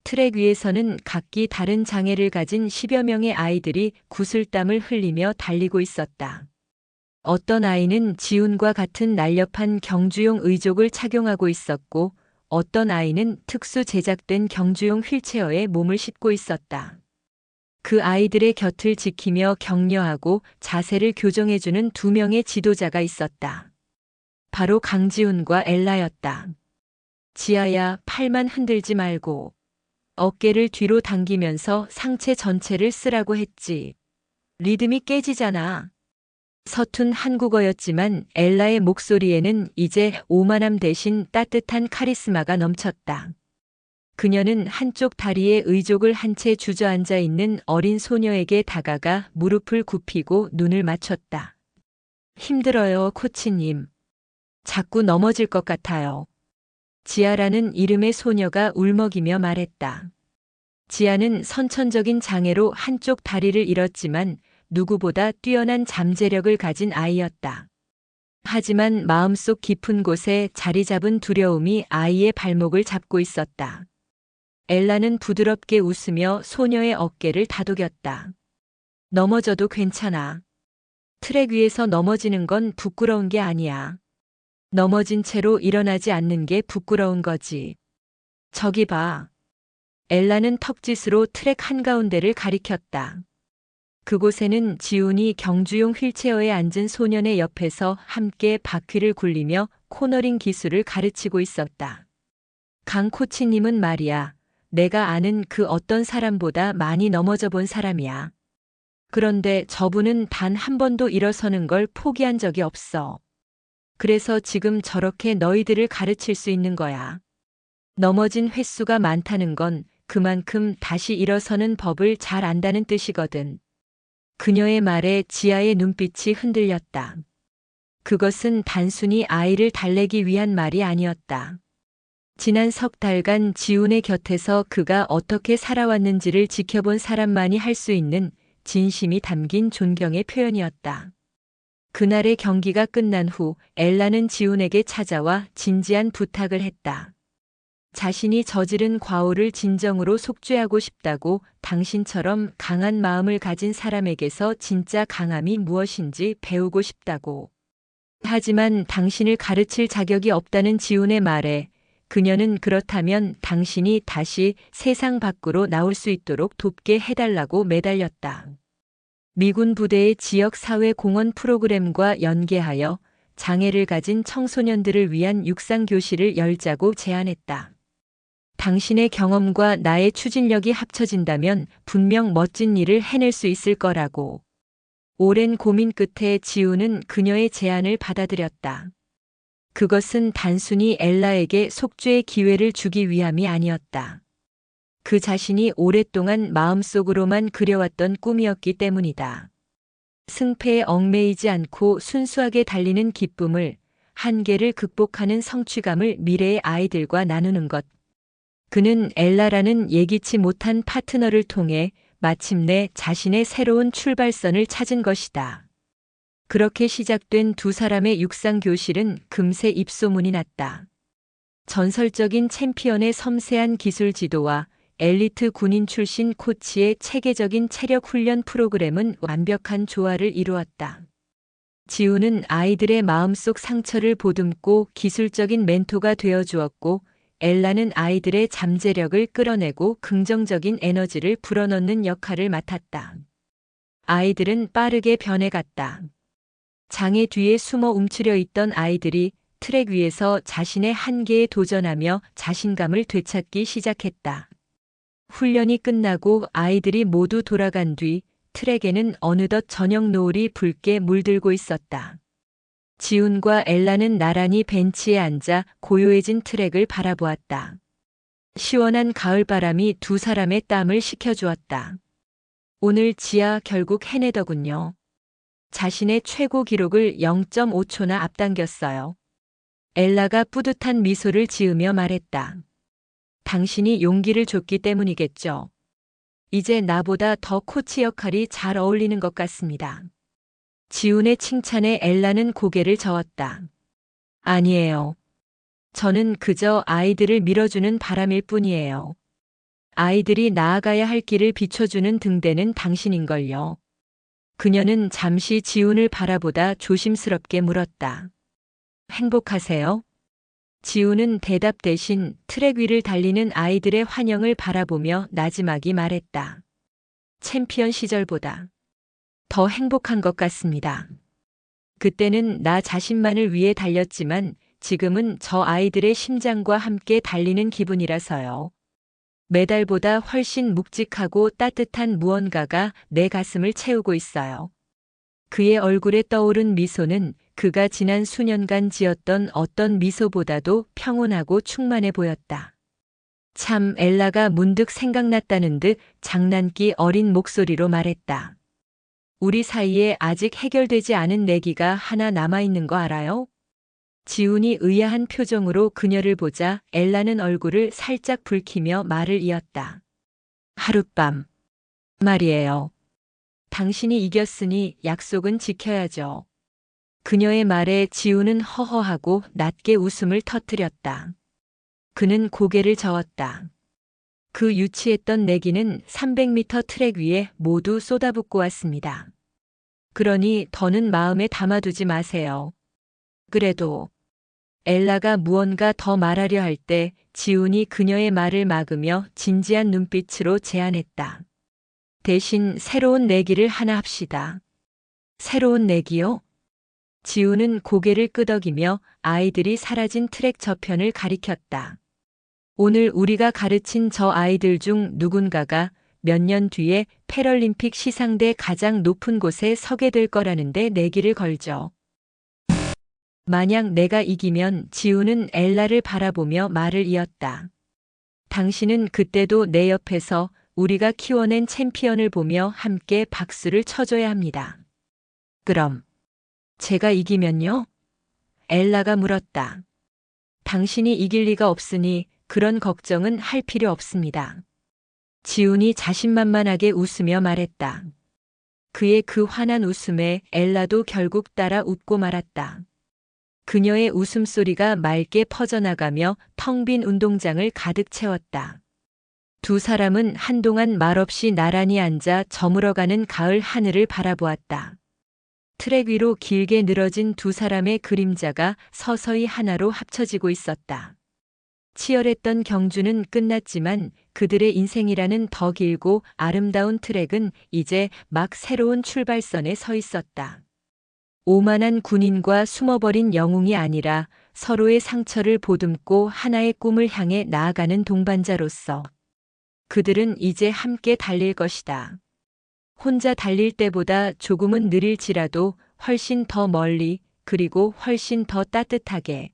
트랙 위에서는 각기 다른 장애를 가진 10여 명의 아이들이 구슬땀을 흘리며 달리고 있었다. 어떤 아이는 지훈과 같은 날렵한 경주용 의족을 착용하고 있었고, 어떤 아이는 특수 제작된 경주용 휠체어에 몸을 싣고 있었다. 그 아이들의 곁을 지키며 격려하고 자세를 교정해주는 두 명의 지도자가 있었다. 바로 강지훈과 엘라였다. 지아야, 팔만 흔들지 말고. 어깨를 뒤로 당기면서 상체 전체를 쓰라고 했지. 리듬이 깨지잖아. 서툰 한국어였지만 엘라의 목소리에는 이제 오만함 대신 따뜻한 카리스마가 넘쳤다. 그녀는 한쪽 다리에 의족을 한 채 주저앉아 있는 어린 소녀에게 다가가 무릎을 굽히고 눈을 맞췄다. 힘들어요, 코치님. 자꾸 넘어질 것 같아요. 지아라는 이름의 소녀가 울먹이며 말했다. 지아는 선천적인 장애로 한쪽 다리를 잃었지만 누구보다 뛰어난 잠재력을 가진 아이였다. 하지만 마음속 깊은 곳에 자리 잡은 두려움이 아이의 발목을 잡고 있었다. 엘라는 부드럽게 웃으며 소녀의 어깨를 다독였다. 넘어져도 괜찮아. 트랙 위에서 넘어지는 건 부끄러운 게 아니야. 넘어진 채로 일어나지 않는 게 부끄러운 거지. 저기 봐. 엘라는 턱짓으로 트랙 한가운데를 가리켰다. 그곳에는 지훈이 경주용 휠체어에 앉은 소년의 옆에서 함께 바퀴를 굴리며 코너링 기술을 가르치고 있었다. 강 코치님은 말이야, 내가 아는 그 어떤 사람보다 많이 넘어져 본 사람이야. 그런데 저분은 단 한 번도 일어서는 걸 포기한 적이 없어. 그래서 지금 저렇게 너희들을 가르칠 수 있는 거야. 넘어진 횟수가 많다는 건 그만큼 다시 일어서는 법을 잘 안다는 뜻이거든. 그녀의 말에 지아의 눈빛이 흔들렸다. 그것은 단순히 아이를 달래기 위한 말이 아니었다. 지난 석 달간 지훈의 곁에서 그가 어떻게 살아왔는지를 지켜본 사람만이 할 수 있는 진심이 담긴 존경의 표현이었다. 그날의 경기가 끝난 후 엘라는 지훈에게 찾아와 진지한 부탁을 했다. 자신이 저지른 과오를 진정으로 속죄하고 싶다고, 당신처럼 강한 마음을 가진 사람에게서 진짜 강함이 무엇인지 배우고 싶다고. 하지만 당신을 가르칠 자격이 없다는 지훈의 말에 그녀는 그렇다면 당신이 다시 세상 밖으로 나올 수 있도록 돕게 해달라고 매달렸다. 미군 부대의 지역 사회 공헌 프로그램과 연계하여 장애를 가진 청소년들을 위한 육상 교실을 열자고 제안했다. 당신의 경험과 나의 추진력이 합쳐진다면 분명 멋진 일을 해낼 수 있을 거라고. 오랜 고민 끝에 지훈은 그녀의 제안을 받아들였다. 그것은 단순히 엘라에게 속죄의 기회를 주기 위함이 아니었다. 그 자신이 오랫동안 마음속으로만 그려왔던 꿈이었기 때문이다. 승패에 얽매이지 않고 순수하게 달리는 기쁨을, 한계를 극복하는 성취감을 미래의 아이들과 나누는 것. 그는 엘라라는 예기치 못한 파트너를 통해 마침내 자신의 새로운 출발선을 찾은 것이다. 그렇게 시작된 두 사람의 육상 교실은 금세 입소문이 났다. 전설적인 챔피언의 섬세한 기술 지도와 엘리트 군인 출신 코치의 체계적인 체력 훈련 프로그램은 완벽한 조화를 이루었다. 지훈은 아이들의 마음속 상처를 보듬고 기술적인 멘토가 되어 주었고, 엘라는 아이들의 잠재력을 끌어내고 긍정적인 에너지를 불어넣는 역할을 맡았다. 아이들은 빠르게 변해갔다. 장애 뒤에 숨어 움츠려 있던 아이들이 트랙 위에서 자신의 한계에 도전하며 자신감을 되찾기 시작했다. 훈련이 끝나고 아이들이 모두 돌아간 뒤 트랙에는 어느덧 저녁 노을이 붉게 물들고 있었다. 지훈과 엘라는 나란히 벤치에 앉아 고요해진 트랙을 바라보았다. 시원한 가을바람이 두 사람의 땀을 식혀주었다. 오늘 지아 결국 해내더군요. 자신의 최고 기록을 0.5초나 앞당겼어요. 엘라가 뿌듯한 미소를 지으며 말했다. 당신이 용기를 줬기 때문이겠죠. 이제 나보다 더 코치 역할이 잘 어울리는 것 같습니다. 지훈의 칭찬에 엘라는 고개를 저었다. 아니에요. 저는 그저 아이들을 밀어주는 바람일 뿐이에요. 아이들이 나아가야 할 길을 비춰주는 등대는 당신인걸요. 그녀는 잠시 지훈을 바라보다 조심스럽게 물었다. 행복하세요? 지훈은 대답 대신 트랙 위를 달리는 아이들의 환영을 바라보며 나지막이 말했다. 챔피언 시절보다 더 행복한 것 같습니다. 그때는 나 자신만을 위해 달렸지만 지금은 저 아이들의 심장과 함께 달리는 기분이라서요. 메달보다 훨씬 묵직하고 따뜻한 무언가가 내 가슴을 채우고 있어요. 그의 얼굴에 떠오른 미소는 그가 지난 수년간 지었던 어떤 미소보다도 평온하고 충만해 보였다. 참, 엘라가 문득 생각났다는 듯 장난기 어린 목소리로 말했다. 우리 사이에 아직 해결되지 않은 내기가 하나 남아있는 거 알아요? 지훈이 의아한 표정으로 그녀를 보자 엘라는 얼굴을 살짝 붉히며 말을 이었다. 하룻밤 말이에요. 당신이 이겼으니 약속은 지켜야죠. 그녀의 말에 지훈은 허허하고 낮게 웃음을 터뜨렸다. 그는 고개를 저었다. 그 유치했던 내기는 300m 트랙 위에 모두 쏟아붓고 왔습니다. 그러니 더는 마음에 담아두지 마세요. 그래도 엘라가 무언가 더 말하려 할 때 지훈이 그녀의 말을 막으며 진지한 눈빛으로 제안했다. 대신 새로운 내기를 하나 합시다. 새로운 내기요? 지우는 고개를 끄덕이며 아이들이 사라진 트랙 저편을 가리켰다. 오늘 우리가 가르친 저 아이들 중 누군가가 몇 년 뒤에 패럴림픽 시상대 가장 높은 곳에 서게 될 거라는데 내기를 걸죠. 만약 내가 이기면 지우는 엘라를 바라보며 말을 이었다. 당신은 그때도 내 옆에서 우리가 키워낸 챔피언을 보며 함께 박수를 쳐줘야 합니다. 그럼 제가 이기면요? 엘라가 물었다. 당신이 이길 리가 없으니 그런 걱정은 할 필요 없습니다. 지훈이 자신만만하게 웃으며 말했다. 그의 그 환한 웃음에 엘라도 결국 따라 웃고 말았다. 그녀의 웃음소리가 맑게 퍼져나가며 텅 빈 운동장을 가득 채웠다. 두 사람은 한동안 말없이 나란히 앉아 저물어가는 가을 하늘을 바라보았다. 트랙 위로 길게 늘어진 두 사람의 그림자가 서서히 하나로 합쳐지고 있었다. 치열했던 경주는 끝났지만 그들의 인생이라는 더 길고 아름다운 트랙은 이제 막 새로운 출발선에 서 있었다. 오만한 군인과 숨어버린 영웅이 아니라 서로의 상처를 보듬고 하나의 꿈을 향해 나아가는 동반자로서 그들은 이제 함께 달릴 것이다. 혼자 달릴 때보다 조금은 느릴지라도 훨씬 더 멀리 그리고 훨씬 더 따뜻하게.